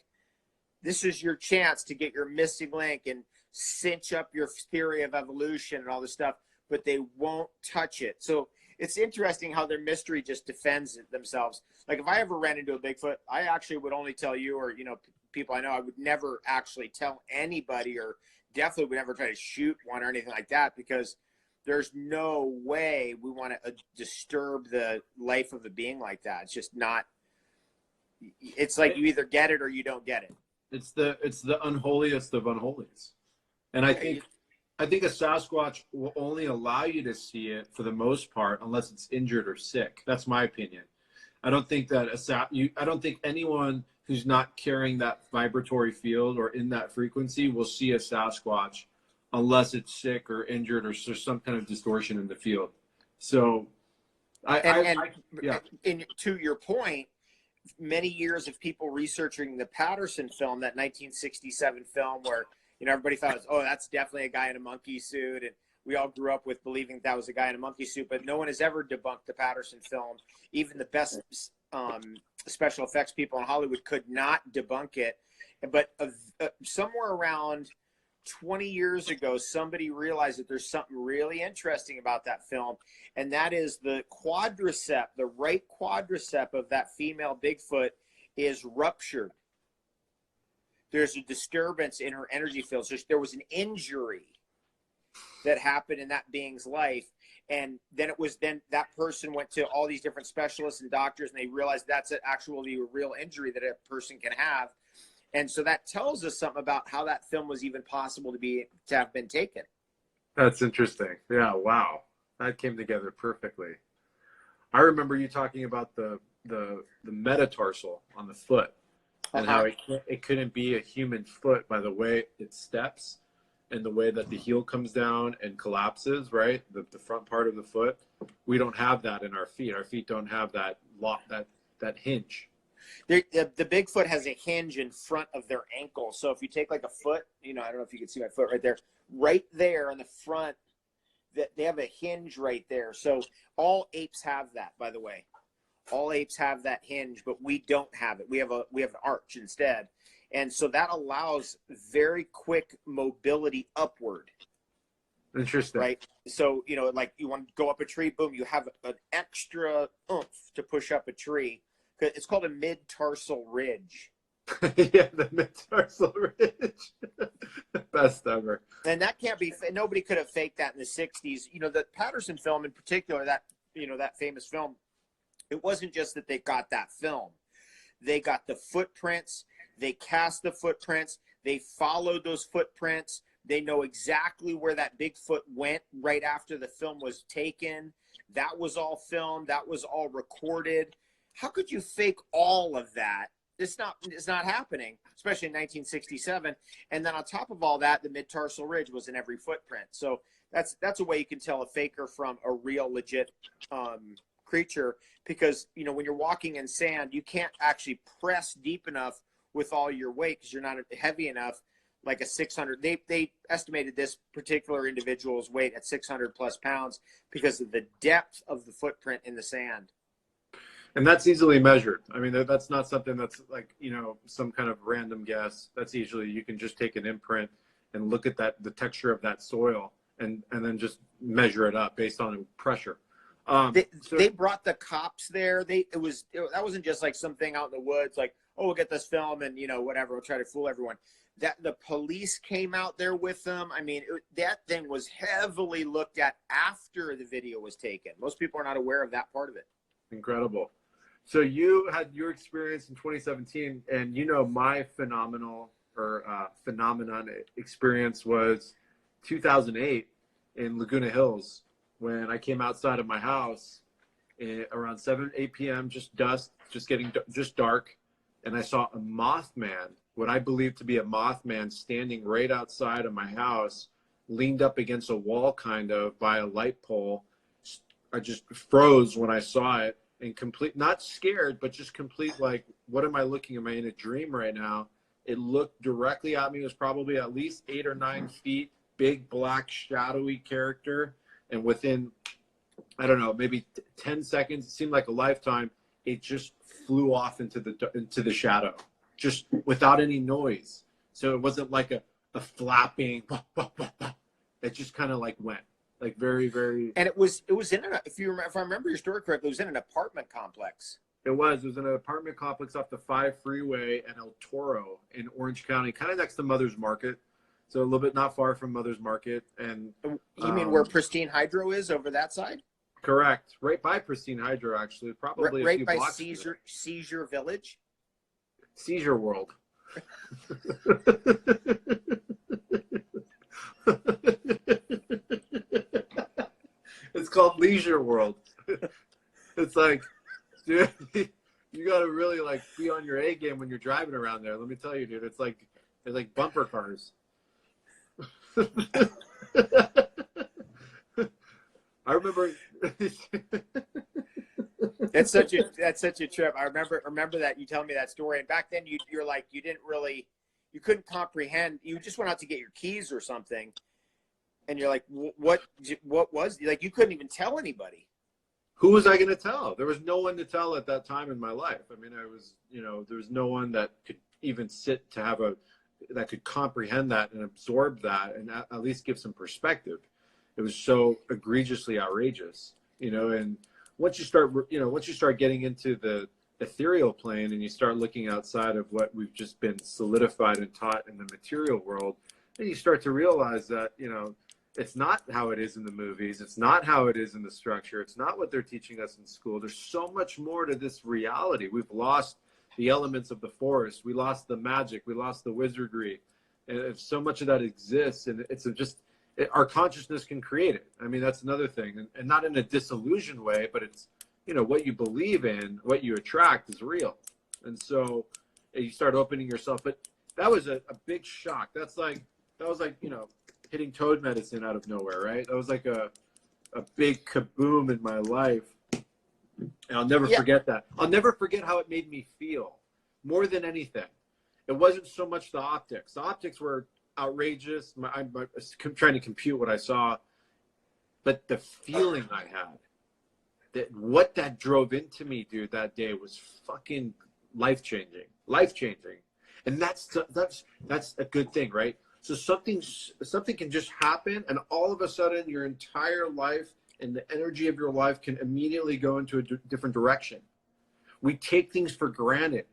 this is your chance to get your missing link and cinch up your theory of evolution and all this stuff, but they won't touch it. So it's interesting how their mystery just defends themselves. Like if I ever ran into a Bigfoot, I actually would only tell you, or, you know, people I know, I would never actually tell anybody, or definitely would never try to shoot one or anything like that, because there's no way we want to disturb the life of a being like that. It's just not, it's like you either get it or you don't get it. It's the unholiest of unholies. And I think a Sasquatch will only allow you to see it for the most part unless it's injured or sick. That's my opinion. I don't think that I don't think anyone who's not carrying that vibratory field or in that frequency will see a Sasquatch unless it's sick or injured or there's some kind of distortion in the field. So, to your point, many years of people researching the Patterson film, that 1967 film where, you know, everybody thought, oh, that's definitely a guy in a monkey suit. And we all grew up with believing that was a guy in a monkey suit, but no one has ever debunked the Patterson film. Even the best special effects people in Hollywood could not debunk it. But somewhere around 20 years ago, somebody realized that there's something really interesting about that film, and that is the quadricep, the right quadricep of that female Bigfoot is ruptured. There's a disturbance in her energy field. So there was an injury that happened in that being's life, and then that person went to all these different specialists and doctors, and they realized that's actually a real injury that a person can have. And so that tells us something about how that film was even possible to have been taken. That's interesting. Yeah, wow. That came together perfectly. I remember you talking about the metatarsal on the foot and how it couldn't be a human foot by the way it steps. and the way that the heel comes down and collapses, right? The front part of the foot. We don't have that in our feet. Our feet don't have that lock, that hinge. The Bigfoot has a hinge in front of their ankle. So if you take like a foot, I don't know if you can see my foot right there in the front, that they have a hinge right there. So all apes have that, by the way. All apes have that hinge, but we don't have it. We have an arch instead. And so that allows very quick mobility upward. Interesting. Right. So, like you want to go up a tree, boom, you have an extra oomph to push up a tree. It's called a mid-tarsal ridge. Yeah, the mid-tarsal ridge. Best ever. And that can't be, nobody could have faked that in the 60s. The Patterson film in particular, that famous film, it wasn't just that they got that film. They got the footprints, they cast the footprints, they followed those footprints. They know exactly where that Bigfoot went right after the film was taken. That was all filmed. That was all recorded. How could you fake all of that? It's not happening, especially in 1967. And then on top of all that, the mid-tarsal ridge was in every footprint. So that's a way you can tell a faker from a real legit creature, because when you're walking in sand, you can't actually press deep enough with all your weight because you're not heavy enough. Like a 600, they estimated this particular individual's weight at 600 plus pounds because of the depth of the footprint in the sand. And that's easily measured. I mean, that's not something that's like, some kind of random guess. That's usually, you can just take an imprint and look at the texture of that soil and then just measure it up based on pressure. They brought the cops there. That wasn't just like something out in the woods, like, oh, we'll get this film and, whatever, we'll try to fool everyone. That the police came out there with them. I mean, that thing was heavily looked at after the video was taken. Most people are not aware of that part of it. Incredible. So you had your experience in 2017, and my phenomenon experience was 2008 in Laguna Hills, when I came outside of my house around 8 p.m., just dusk, just dark, and I saw a Mothman, what I believe to be a Mothman, standing right outside of my house, leaned up against a wall kind of by a light pole. I just froze when I saw it, and complete, not scared, but just complete, like, what am I looking? Am I in a dream right now? It looked directly at me. It was probably at least 8 or 9 feet, big, black, shadowy character. And within, I don't know, maybe 10 seconds, it seemed like a lifetime, it just flew off into the shadow, just without any noise. So it wasn't like a flapping, it just kind of like went. Like very, very. And it was in if I remember your story correctly, it was in an apartment complex. It was in an apartment complex off the 5 freeway in El Toro in Orange County, kind of next to Mother's Market. So a little bit not far from Mother's Market. And you mean where Pristine Hydro is, over that side? Correct. Right by Pristine Hydro, actually. Probably right a few by blocks Seizure Village? Seizure World. It's called Leisure World. It's like, dude, you got to really like be on your A game when you're driving around there. Let me tell you, dude, it's like bumper cars. I remember. That's such a trip. I remember that you telling me that story. And back then you're like, you couldn't comprehend. You just went out to get your keys or something. And you're like, what was, like, you couldn't even tell anybody. Who was I going to tell? There was no one to tell at that time in my life. I mean, there was no one that could even sit to that could comprehend that and absorb that and at least give some perspective. It was so egregiously outrageous, and once you start getting into the ethereal plane and you start looking outside of what we've just been solidified and taught in the material world, then you start to realize that, it's not how it is in the movies. It's not how it is in the structure. It's not what they're teaching us in school. There's so much more to this reality. We've lost the elements of the forest. We lost the magic. We lost the wizardry. And if so much of that exists, and our consciousness can create it. I mean, that's another thing. And not in a disillusioned way, but it's, what you believe in, what you attract is real. And so you start opening yourself. But that was a big shock. That was like, hitting toad medicine out of nowhere, right? That was like a big kaboom in my life. And I'll never forget that. I'll never forget how it made me feel more than anything. It wasn't so much the optics. The optics were outrageous. I'm trying to compute what I saw, but the feeling I had, that what that drove into me, dude, that day was fucking life-changing. And that's a good thing, right? So something can just happen, and all of a sudden your entire life and the energy of your life can immediately go into a different direction. We take things for granted.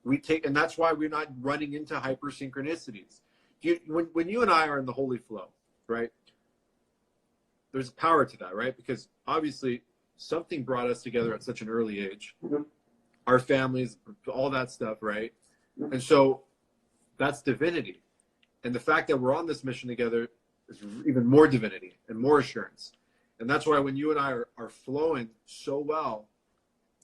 And that's why we're not running into hypersynchronicities. When you and I are in the holy flow, right? There's power to that, right? Because obviously something brought us together at such an early age. Our families, all that stuff, right? And so that's divinity. And the fact that we're on this mission together is even more divinity and more assurance. And that's why when you and I are flowing so well,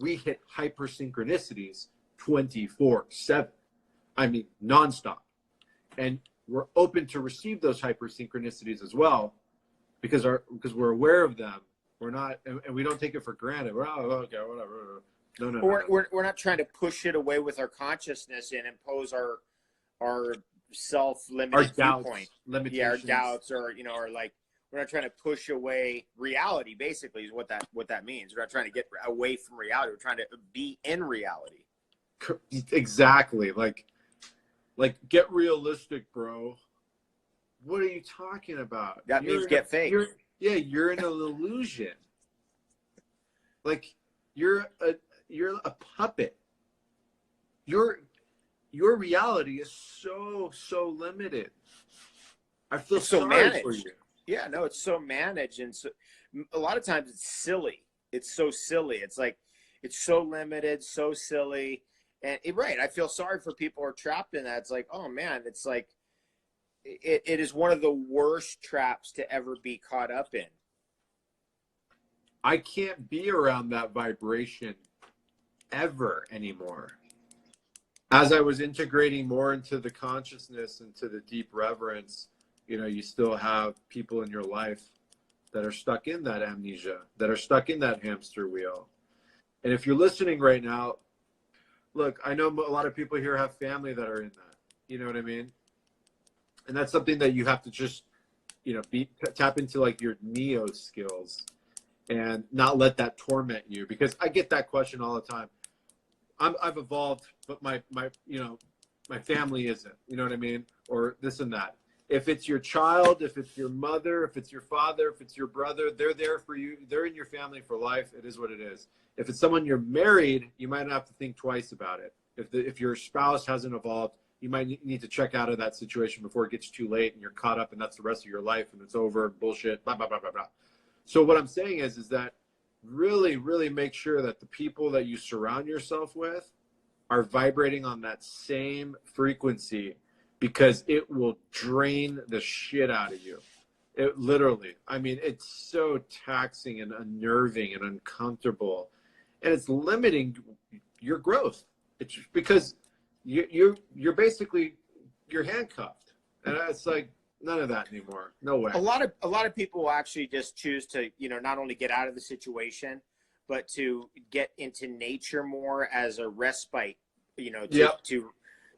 we hit hypersynchronicities 24/7. I mean, nonstop. And we're open to receive those hypersynchronicities as well, because we're aware of them. We're not, and we don't take it for granted. We're, oh, okay, whatever. No. We're not trying to push it away with our consciousness and impose our self-limited viewpoint. Our doubts, or like, we're not trying to push away reality, basically, is what that means. We're not trying to get away from reality. We're trying to be in reality. Exactly. Like get realistic, bro. What are you talking about? That means get fake. You're in an illusion. Like you're a puppet. Your reality is so limited. I feel so sorry for you. Yeah, no, it's so managed, and so a lot of times it's silly. It's so silly. It's like, it's so limited, so silly. And right, I feel sorry for people who are trapped in that. It's like, oh man, it's like, it is one of the worst traps to ever be caught up in. I can't be around that vibration ever anymore. As I was integrating more into the consciousness, into the deep reverence, you still have people in your life that are stuck in that amnesia, that are stuck in that hamster wheel. And if you're listening right now, look, I know a lot of people here have family that are in that. You know what I mean? And that's something that you have to just, tap into, like, your neo skills and not let that torment you. Because I get that question all the time. I've evolved, but my family isn't. You know what I mean? Or this and that. If it's your child, if it's your mother, if it's your father, if it's your brother, they're there for you. They're in your family for life. It is what it is. If it's someone you're married, you might not have to think twice about it. If your spouse hasn't evolved, you might need to check out of that situation before it gets too late and you're caught up and that's the rest of your life and it's over, bullshit, blah, blah, blah, blah, blah. So what I'm saying is that really, really make sure that the people that you surround yourself with are vibrating on that same frequency, because it will drain the shit out of you. It literally, I mean, it's so taxing and unnerving and uncomfortable, and it's limiting your growth. It's because you're basically, you're handcuffed, and it's like, none of that anymore. No way. A lot of people will actually just choose to, not only get out of the situation, but to get into nature more as a respite,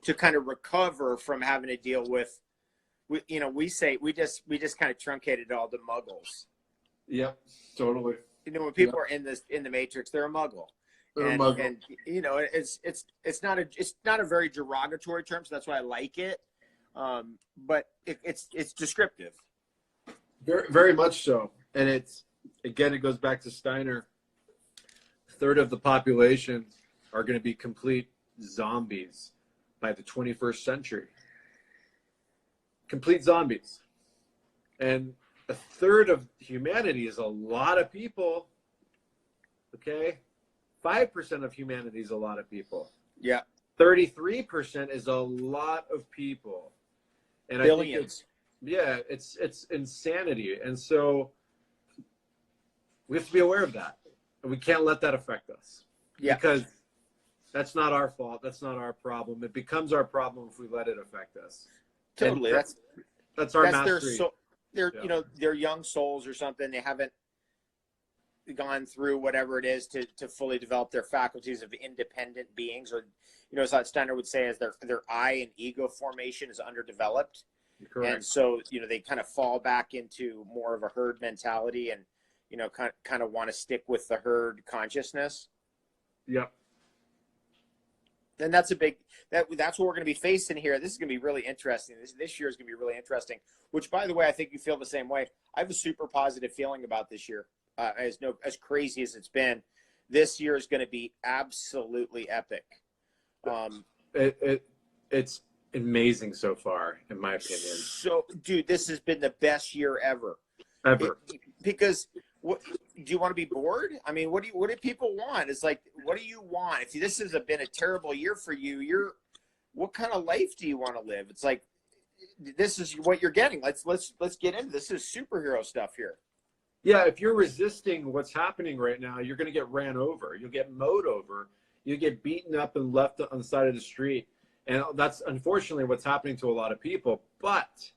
to kind of recover from having to deal with, we just kind of truncated all the muggles. Yep, totally. When people are in the matrix, they're a muggle. And it's not a very derogatory term, so that's why I like it. But it's descriptive. Very, very much so. And it goes back to Steiner. A third of the population are going to be complete zombies by the 21st century. Complete zombies. And a third of humanity is a lot of people. Okay? 5% of humanity is a lot of people. Yeah. 33% is a lot of people. And billions. I think it's insanity. And so we have to be aware of that. And we can't let that affect us. Yeah. Because that's not our fault. That's not our problem. It becomes our problem if we let it affect us. Totally. That's our mastery. they're they're young souls or something. They haven't gone through whatever it is to fully develop their faculties of independent beings, or as Steiner would say, is their I and ego formation is underdeveloped. Correct. And so they kind of fall back into more of a herd mentality, and kind of want to stick with the herd consciousness. Yep. Then that's what we're going to be facing here. This is going to be really interesting. This year is going to be really interesting, which, by the way, I think you feel the same way. I have a super positive feeling about this year. As crazy as it's been, this year is going to be absolutely epic. It's amazing so far, in my opinion. So, dude, this has been the best year ever. Because what do you want to be bored? I mean, what do people want? It's like, what do you want? If this has been a terrible year for you, what kind of life do you want to live? It's like, this is what you're getting. Let's get into this. This is superhero stuff here. Yeah, if you're resisting what's happening right now, you're going to get ran over. You'll get mowed over. You'll get beaten up and left on the side of the street. And that's unfortunately what's happening to a lot of people. But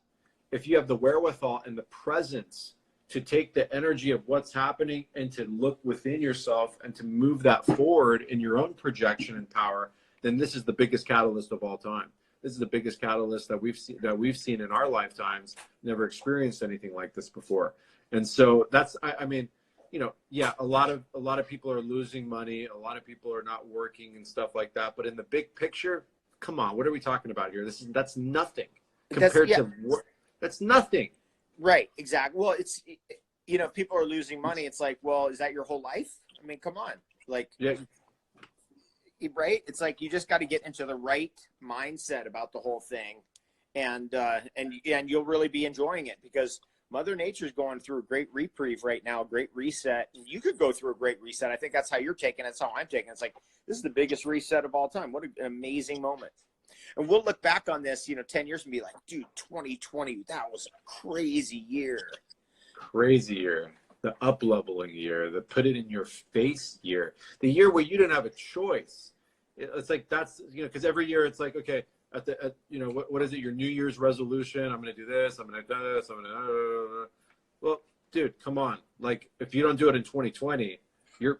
if you have the wherewithal and the presence to take the energy of what's happening and to look within yourself and to move that forward in your own projection and power, then this is the biggest catalyst of all time. This is the biggest catalyst that we've seen in our lifetimes. Never experienced anything like this before. And so that's, I mean, yeah, a lot of people are losing money. A lot of people are not working and stuff like that. But in the big picture, come on, what are we talking about here? That's nothing compared to what, that's nothing. Right, exactly. Well, it's, people are losing money. It's like, well, is that your whole life? I mean, come on. Like, yeah. Right? It's like you just got to get into the right mindset about the whole thing, and you'll really be enjoying it, because Mother Nature's going through a great reprieve right now, a great reset. And you could go through a great reset. I think that's how you're taking it. That's how I'm taking it. It's like, this is the biggest reset of all time. What an amazing moment. And we'll look back on this, 10 years and be like, dude, 2020, that was a crazy year. Crazy year. The up-leveling year, the put it in your face year, the year where you didn't have a choice. It's like, that's, because every year it's like, okay, what is it? Your New Year's resolution. I'm going to do this. I'm going to do this. I'm going to, well, dude, come on. Like, if you don't do it in 2020, you're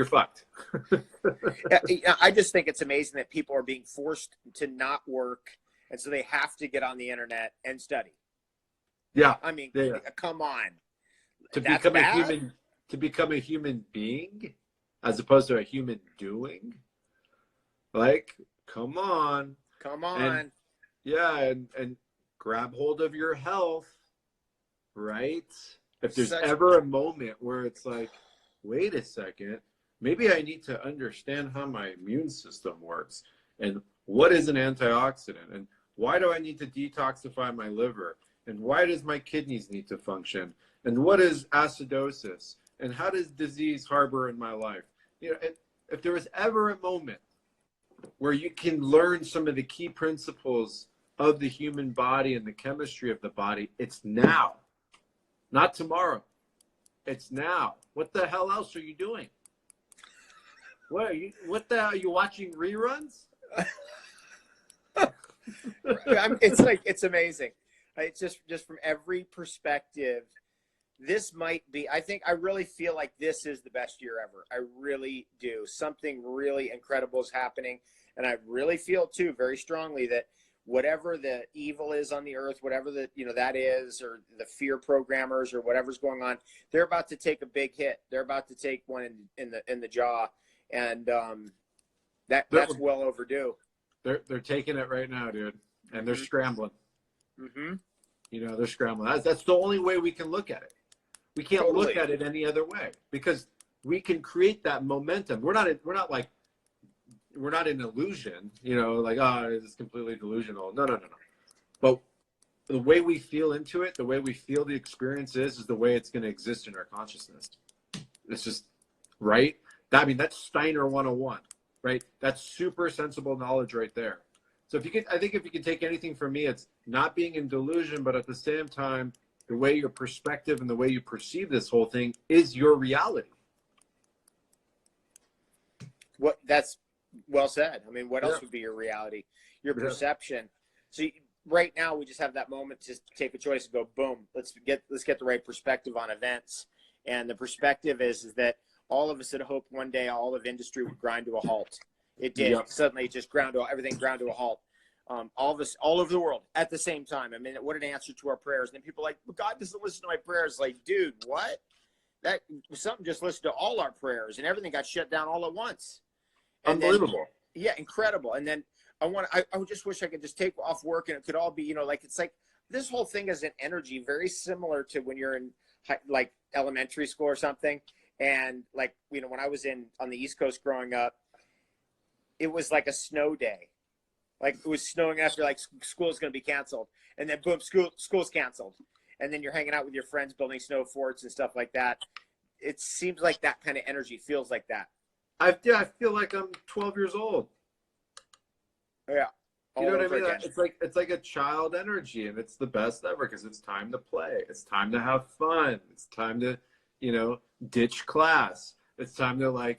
fucked. I just think it's amazing that people are being forced to not work. And so they have to get on the internet and study. Yeah. I mean, yeah. Come on. To become a human being as opposed to a human doing. Like, come on. And, yeah, and grab hold of your health, right? If there's ever a moment where it's like, wait a second, maybe I need to understand how my immune system works, and what is an antioxidant, and why do I need to detoxify my liver, and why does my kidneys need to function, and what is acidosis, and how does disease harbor in my life? If there was ever a moment where you can learn some of the key principles of the human body and the chemistry of the body, it's now, not tomorrow. It's now. What the hell else are you doing? What the hell are you watching reruns? It's amazing. It's just from every perspective. This might be, I really feel like this is the best year ever. I really do. Something really incredible is happening. And I really feel too, very strongly, that whatever the evil is on the earth, whatever that is, or the fear programmers or whatever's going on, they're about to take a big hit. They're about to take one in the jaw. And that's well overdue. They're taking it right now, dude. And they're scrambling. Mm-hmm. They're scrambling. That's the only way we can look at it. We can't look at it any other way, because we can create that momentum. We're not in illusion, like, it's completely delusional. No. But the way we feel into it, the way we feel the experience is the way it's going to exist in our consciousness. It's just, right? That's Steiner 101, right? That's super sensible knowledge right there. So I think if you can take anything from me, it's not being in delusion, but at the same time, the way your perspective and the way you perceive this whole thing is your reality. That's well said. I mean, what else would be your reality? Your perception. So right now we just have that moment to take a choice and go, boom, let's get the right perspective on events. And the perspective is that all of us had hoped one day all of industry would grind to a halt. It did. Yep. Suddenly it just everything ground to a halt. All of us all over the world at the same time. I mean, what an answer to our prayers. And then people are like, well, God doesn't listen to my prayers. Like, dude, what? That something just listened to all our prayers and everything got shut down all at once. And unbelievable. Then, yeah, incredible. And then I would just wish I could just take off work and it could all be, like, it's like this whole thing is an energy very similar to when you're in like elementary school or something. And like, when I was on the East Coast growing up, it was like a snow day. Like it was snowing after like school's going to be canceled. And then boom, school's canceled. And then you're hanging out with your friends building snow forts and stuff like that. It seems like that kind of energy feels like that. I feel like I'm 12 years old. Yeah. You know what I mean? It's like a child energy, and it's the best ever because it's time to play. It's time to have fun. It's time to, ditch class. It's time to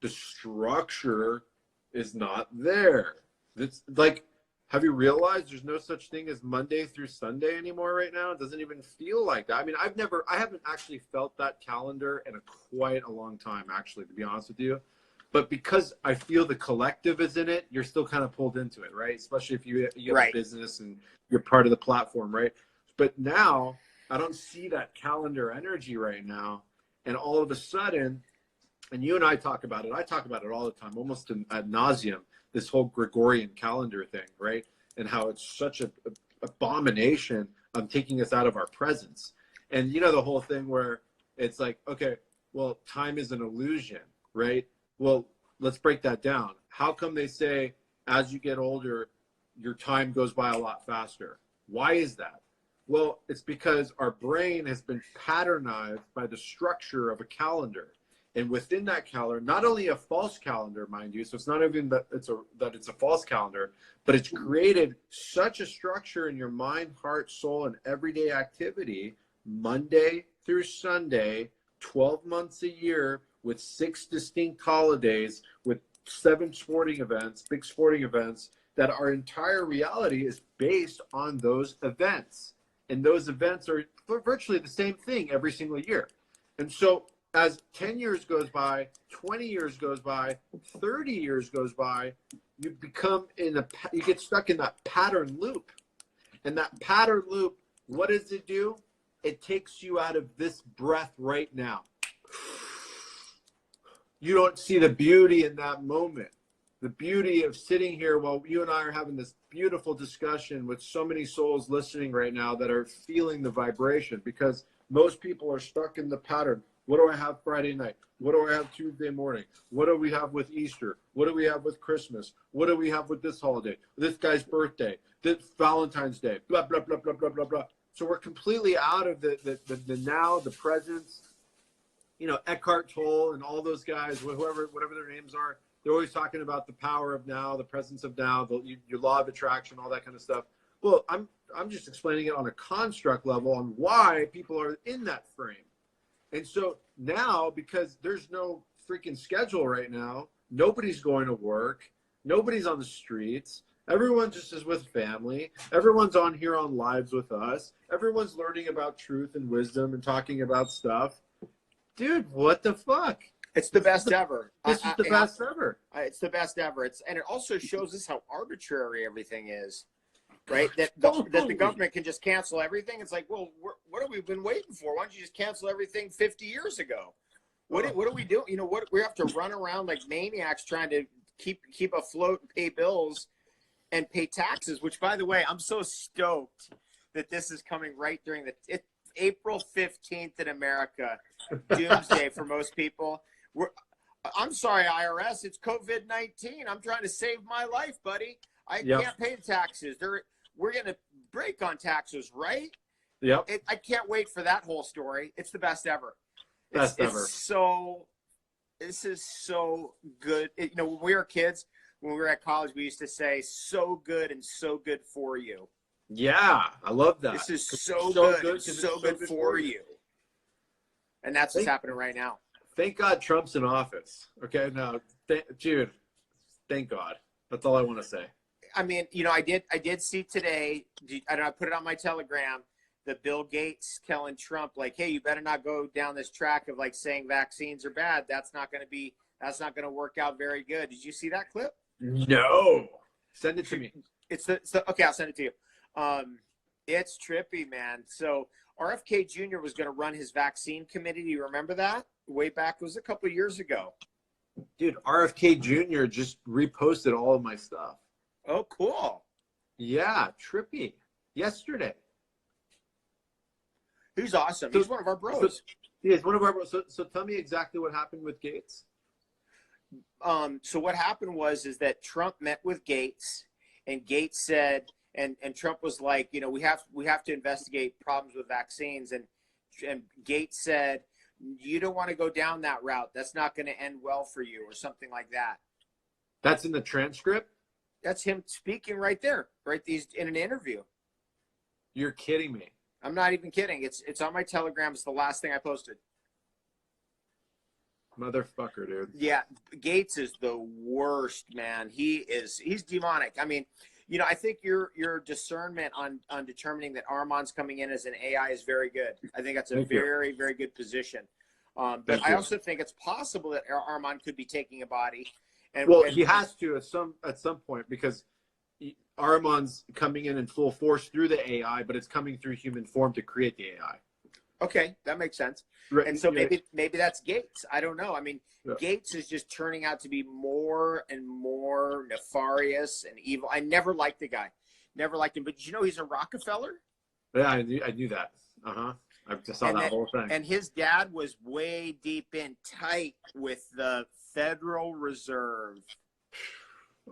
the structure is not there. It's like, have you realized there's no such thing as Monday through Sunday anymore right now? It doesn't even feel like that. I mean, I haven't actually felt that calendar in quite a long time, actually, to be honest with you. But because I feel the collective is in it, you're still kind of pulled into it, right? Especially if you have a business and you're part of the platform, right? But now I don't see that calendar energy right now. And all of a sudden, and you and I talk about it. I talk about it all the time, almost ad nauseum, this whole Gregorian calendar thing, right? And how it's such a abomination of taking us out of our presence. And the whole thing where it's like, okay, well, time is an illusion, right? Well, let's break that down. How come they say as you get older, your time goes by a lot faster? Why is that? Well, it's because our brain has been patternized by the structure of a calendar. And within that calendar, not only a false calendar, mind you, so it's not even that it's a false calendar, but it's created such a structure in your mind, heart, soul, and everyday activity, Monday through Sunday, 12 months a year, with 6 distinct holidays, with 7 sporting events, big sporting events, that our entire reality is based on those events. And those events are virtually the same thing every single year. And so as 10 years goes by, 20 years goes by, 30 years goes by, you get stuck in that pattern loop. And that pattern loop, what does it do? It takes you out of this breath right now. You don't see the beauty in that moment. The beauty of sitting here while you and I are having this beautiful discussion with so many souls listening right now that are feeling the vibration, because most people are stuck in the pattern. What do I have Friday night? What do I have Tuesday morning? What do we have with Easter? What do we have with Christmas? What do we have with this holiday? This guy's birthday, this Valentine's Day, blah, blah, blah, blah, blah, blah, blah. So we're completely out of the now, the presence. Eckhart Tolle and all those guys, whatever their names are, they're always talking about the power of now, the presence of now, your law of attraction, all that kind of stuff. Well, I'm just explaining it on a construct level on why people are in that frame. And so now, because there's no freaking schedule right now, nobody's going to work, nobody's on the streets, everyone just is with family, everyone's on here on lives with us, everyone's learning about truth and wisdom and talking about stuff. Dude, what the fuck? It's the best ever. This is the best ever. It's the best ever. And it also shows us how arbitrary everything is, right? That the government can just cancel everything. It's like, well, what have we been waiting for? Why don't you just cancel everything 50 years ago? What are we doing? What we have to run around like maniacs trying to keep afloat, pay bills, and pay taxes. Which, by the way, I'm so stoked that this is coming right during April 15th in America, doomsday for most people. I'm sorry, IRS, it's COVID-19. I'm trying to save my life, buddy. I can't pay the taxes. We're going to break on taxes, right? Yep. I can't wait for that whole story. It's the best ever. Best ever. This is so good. When we were kids, when we were at college, we used to say, so good and so good for you. Yeah, I love that. This is so good, so good for you. And that's what's happening right now. Thank God Trump's in office. Okay, now, dude, thank God. That's all I want to say. I mean, you know, I did see today, I put it on my Telegram, that Bill Gates telling Trump, like, hey, you better not go down this track of like saying vaccines are bad. That's not going to work out very good. Did you see that clip? No. Send it to me. Okay, I'll send it to you. It's trippy, man. So RFK Jr. was going to run his vaccine committee. Do you remember that? Way back, it was a couple of years ago. Dude, RFK Jr. just reposted all of my stuff. Oh, cool. Yeah, trippy. Yesterday. He's awesome. He's one of our bros. He's one of our bros. So tell me exactly what happened with Gates. So what happened was that Trump met with Gates, and Gates said, and Trump was like, you know, we have to investigate problems with vaccines, and Gates said, you don't want to go down that route. That's not going to end well for you, or something like that. That's in the transcript? That's him speaking right there, right? These in an interview. You're kidding me. I'm not even kidding. It's on my Telegram. It's the last thing I posted. Motherfucker, dude. Yeah, Gates is the worst, man. He's demonic. I mean, you know, I think your discernment on determining that Armand's coming in as an AI is very good. I think that's a very, very good position. But I also think it's possible that Armand could be taking a body. And he has to at some point, because Armand's coming in full force through the AI, but it's coming through human form to create the AI. Okay, that makes sense. Right. And so maybe that's Gates. I don't know. I mean, Gates is just turning out to be more and more nefarious and evil. I never liked the guy. Never liked him. But did you know he's a Rockefeller? Yeah, I knew that. I just saw that whole thing. And his dad was way deep in tight with the Federal Reserve.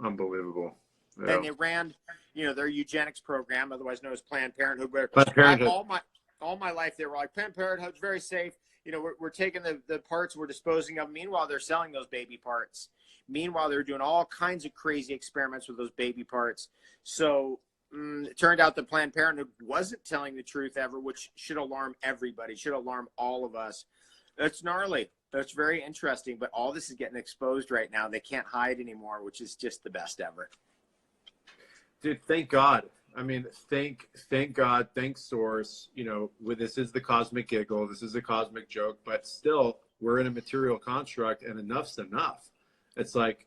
Unbelievable. Yeah. And they ran, you know, their eugenics program, otherwise known as Planned Parenthood. Planned Parenthood. All my life, they were like, Planned Parenthood's very safe. You know, we're taking the parts, we're disposing of them. Meanwhile, they're selling those baby parts. Meanwhile, they're doing all kinds of crazy experiments with those baby parts. So it turned out that Planned Parenthood wasn't telling the truth ever, which should alarm everybody, should alarm all of us. That's gnarly. That's very interesting. But all this is getting exposed right now. They can't hide anymore, which is just the best ever. Dude, thank God. I mean, thank God, thank Source. You know, this is the cosmic giggle. This is a cosmic joke, but still, we're in a material construct, and enough's enough. It's like,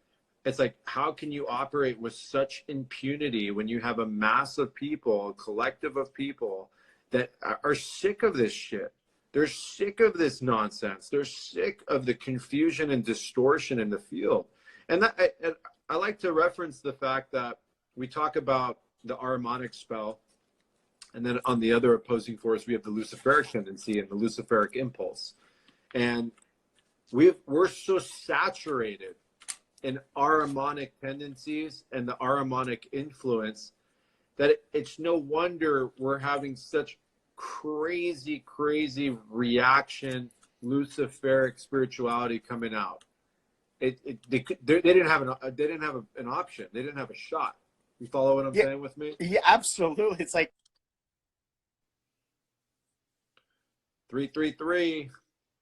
how can you operate with such impunity when you have a mass of people, a collective of people that are sick of this shit? They're sick of this nonsense. They're sick of the confusion and distortion in the field. And I like to reference the fact that we talk about the Ahrimanic spell, and then on the other opposing force, we have the Luciferic tendency and the Luciferic impulse. And we're so saturated in Ahrimanic tendencies and the Ahrimanic influence that it's no wonder we're having such crazy reaction, Luciferic spirituality coming out. They didn't have an option. They didn't have a shot. You follow what I'm saying with me? Yeah, absolutely. It's like 333.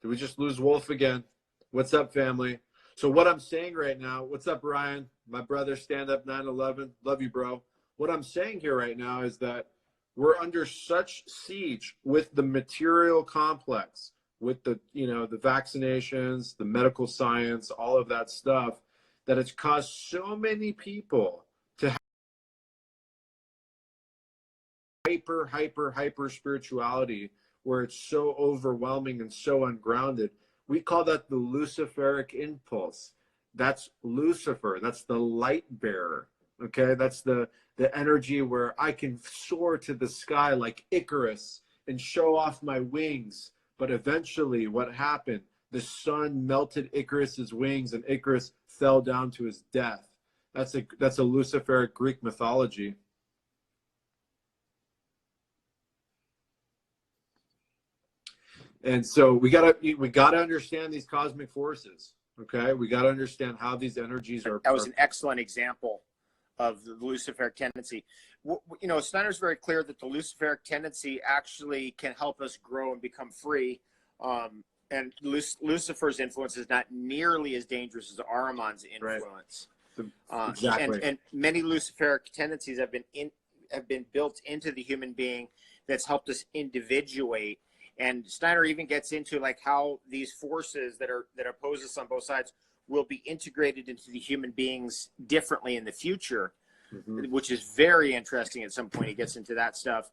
Did we just lose Wolf again? What's up, family? So what I'm saying right now, what's up, Ryan? My brother, stand up 9/11. Love you, bro. What I'm saying here right now is that we're under such siege with the material complex, with the vaccinations, the medical science, all of that stuff, that it's caused so many people to have hyper spirituality, where it's so overwhelming and so ungrounded. We call that the Luciferic impulse. That's Lucifer. That's the light bearer. Okay, that's the energy where I can soar to the sky like Icarus and show off my wings. But eventually, what happened? The sun melted Icarus's wings, and Icarus fell down to his death. That's a Luciferic Greek mythology. And so we gotta understand these cosmic forces. Okay, we gotta understand how these energies are. That was an excellent example of the Luciferic tendency. You know, Snyder's very clear that the Luciferic tendency actually can help us grow and become free. And Lucifer's influence is not nearly as dangerous as Ahriman's influence. Exactly. And many Luciferic tendencies have been built into the human being that's helped us individuate. And Steiner even gets into like how these forces that oppose us on both sides will be integrated into the human beings differently in the future, which is very interesting. At some point, he gets into that stuff.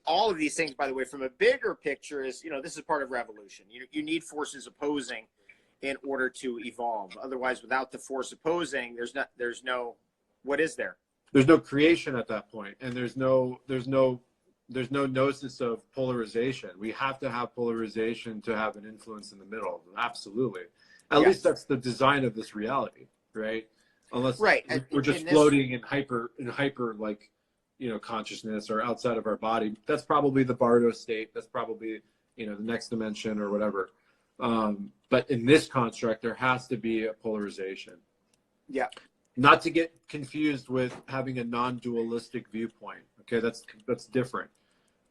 All of these things, by the way, from a bigger picture, is this is part of revolution. You need forces opposing in order to evolve. Otherwise, without the force opposing, there's no what is there? There's no creation at that point, and there's no gnosis of polarization. We have to have polarization to have an influence in the middle. Absolutely. At least that's the design of this reality, right? Unless we're just floating in hyper like, consciousness or outside of our body. That's probably the Bardo state. That's probably, the next dimension or whatever. But in this construct, there has to be a polarization. Yeah. Not to get confused with having a non-dualistic viewpoint. Okay, that's different.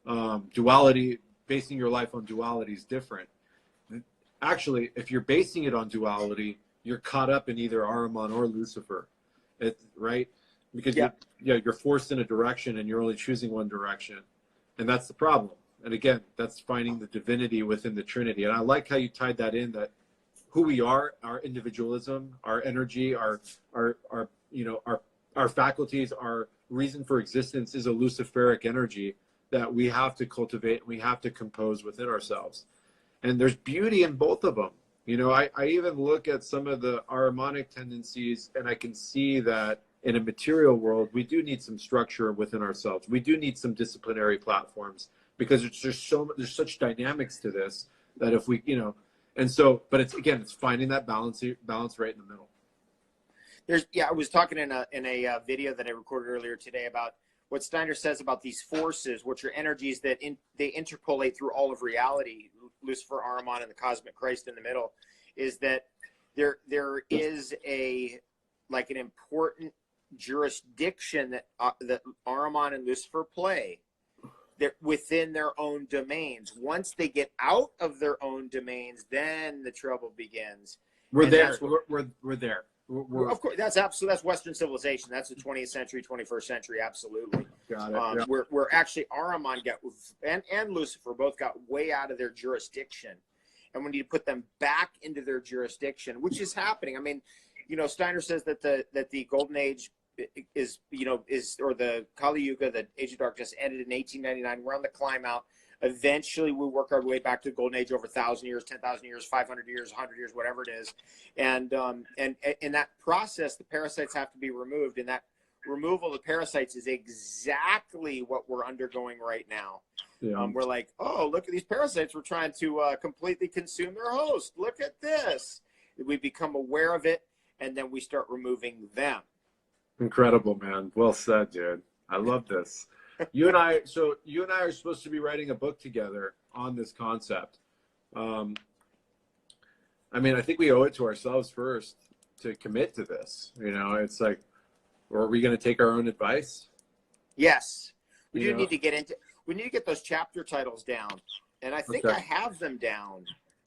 Duality, basing your life on duality is different. Actually, if you're basing it on duality, you're caught up in either Ahriman or Lucifer, right? Because you're forced in a direction and you're only choosing one direction, and that's the problem. And again, that's finding the divinity within the Trinity. And I like how you tied that in, that who we are, our individualism, our energy, our faculties, our reason for existence is a Luciferic energy that we have to cultivate, we have to compose within ourselves. And there's beauty in both of them. I even look at some of the Ahrimanic tendencies, and I can see that in a material world, we do need some structure within ourselves. We do need some disciplinary platforms, because there's such dynamics to this that if we, but it's finding that balance right in the middle. I was talking in a video that I recorded earlier today about what Steiner says about these forces, which are energies that they interpolate through all of reality. Lucifer, Ahriman, and the cosmic Christ in the middle, is that there is an important jurisdiction that Ahriman and Lucifer play within their own domains. Once they get out of their own domains, then the trouble begins. We're there. We're there. Of course, that's Western civilization. That's the 20th century, 21st century. Absolutely. Got it. We're actually Ahriman and Lucifer both got way out of their jurisdiction, and we need to put them back into their jurisdiction, which is happening. I mean, Steiner says that the Golden Age is or the Kali Yuga, the Age of Darkness, ended in 1899. We're on the climb out. Eventually, we work our way back to the Golden Age over 1,000 years, 10,000 years, 500 years, 100 years, whatever it is. And in that process, the parasites have to be removed. And that removal of the parasites is exactly what we're undergoing right now. Yeah. We're like, oh, look at these parasites. We're trying to completely consume their host. Look at this. We become aware of it, and then we start removing them. Incredible, man. Well said, dude. I love this. You and I are supposed to be writing a book together on this concept. I think we owe it to ourselves first to commit to this. It's like, or are we going to take our own advice? Yes. We need to get those chapter titles down. And I think I have them down.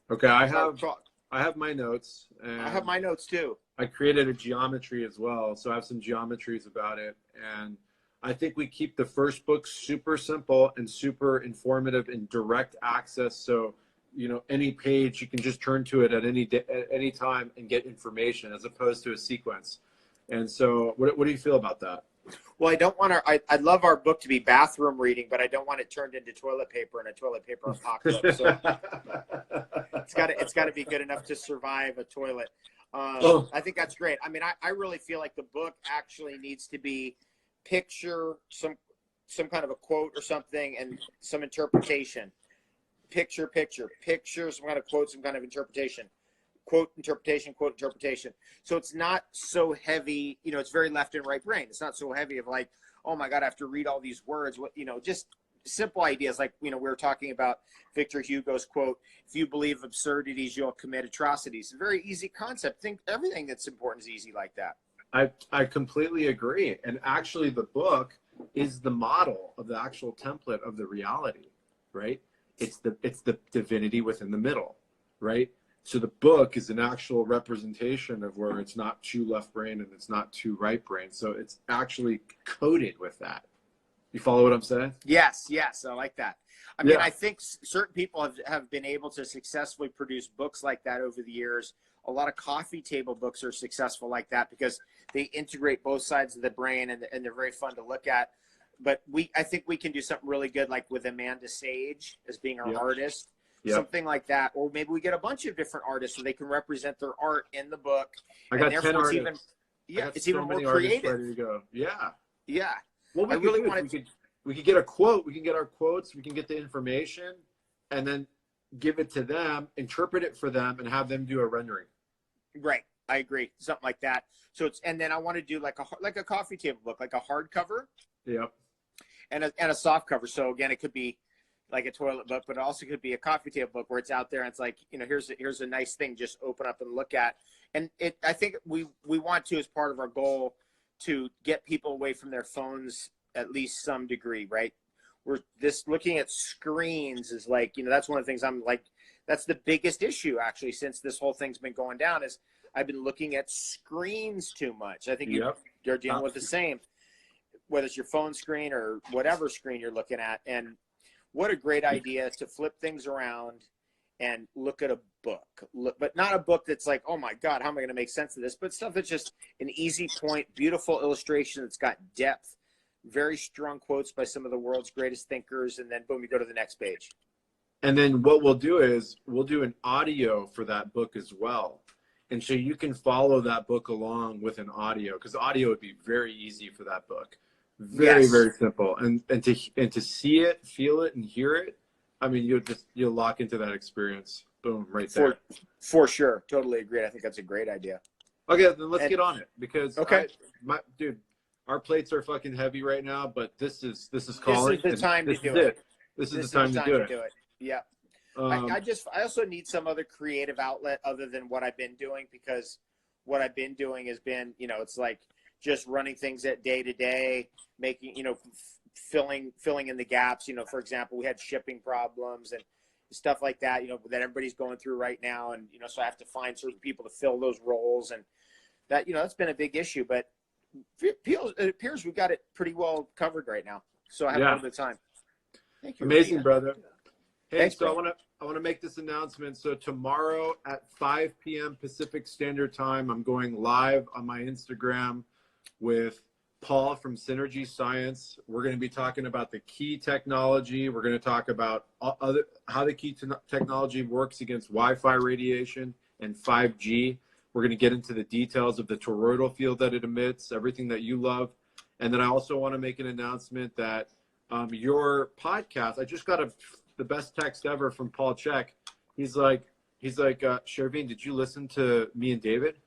Okay. I have my notes. And I have my notes too. I created a geometry as well. So I have some geometries about it. And I think we keep the first book super simple and super informative and direct access. So, any page, you can just turn to it at any time and get information, as opposed to a sequence. And so what do you feel about that? Well, I don't want I'd love our book to be bathroom reading, but I don't want it turned into toilet paper and a toilet paper apocalypse. So it's got to be good enough to survive a toilet. I think that's great. I mean, I really feel like the book actually needs to be picture, some kind of a quote or something, and some interpretation. Picture, some kind of quote, some kind of interpretation. Quote, interpretation, quote, interpretation. So it's not so heavy, it's very left and right brain. It's not so heavy of like, oh my God, I have to read all these words. Just simple ideas like, we were talking about Victor Hugo's quote, if you believe absurdities, you'll commit atrocities. A very easy concept. Think everything that's important is easy like that. I completely agree. And actually the book is the model of the actual template of the reality, right? It's the divinity within the middle, right? So the book is an actual representation of where it's not two left brain and it's not two right brain. So it's actually coded with that. You follow what I'm saying? Yes, yes, I like that. I mean, I think certain people have been able to successfully produce books like that over the years. A lot of coffee table books are successful like that because they integrate both sides of the brain, and they're very fun to look at. But I think we can do something really good, like with Amanda Sage as being our artist, something like that. Or maybe we get a bunch of different artists so they can represent their art in the book. I got 10 artists. It's even more creative. Ready to go. Yeah. Yeah. Well, I really wanted we could get a quote. We can get our quotes. We can get the information, and then give it to them, interpret it for them, and have them do a rendering. Right. I agree. Something like that. So and then I want to do like a coffee table book, like a hardcover. Yep. And a soft cover. So again, it could be like a toilet book, but it also could be a coffee table book where it's out there and it's like, here's a nice thing, just open up and look at. And I think we want to, as part of our goal, to get people away from their phones at least some degree, right? Looking at screens is like, that's one of the things I'm like, that's the biggest issue actually since this whole thing's been going down, is I've been looking at screens too much. I think you're dealing with the same, whether it's your phone screen or whatever screen you're looking at. And what a great idea to flip things around and look at a book, but not a book that's like, oh my God, how am I going to make sense of this? But stuff that's just an easy point, beautiful illustration that's got depth, very strong quotes by some of the world's greatest thinkers, and then boom, you go to the next page. And then what we'll do is we'll do an audio for that book as well. And so you can follow that book along with an audio, because audio would be very easy for that book. Very, very simple. And to see it, feel it, and hear it, I mean, you'll lock into that experience. Boom, right there. For sure. Totally agree. I think that's a great idea. Okay, then let's get on it, because dude, our plates are fucking heavy right now, but this is calling. This is the time to do it. This is the time to do it. Yeah. I also need some other creative outlet other than what I've been doing, because what I've been doing has been, it's like just running things at day to day, making, filling in the gaps. For example, we had shipping problems and stuff like that, that everybody's going through right now. And, so I have to find certain people to fill those roles, and that, that's been a big issue, but it appears we've got it pretty well covered right now. So I have a little bit of time. Thank you. Amazing, brother. Hey, thanks, so I want to make this announcement. So tomorrow at 5 p.m. Pacific Standard Time, I'm going live on my Instagram with Paul from Synergy Science. We're going to be talking about the key technology. We're going to talk about how the key technology works against Wi-Fi radiation and 5G. We're going to get into the details of the toroidal field that it emits, everything that you love. And then I also want to make an announcement that your podcast, I just got the best text ever from Paul Check. He's like, Chervin, did you listen to me and David?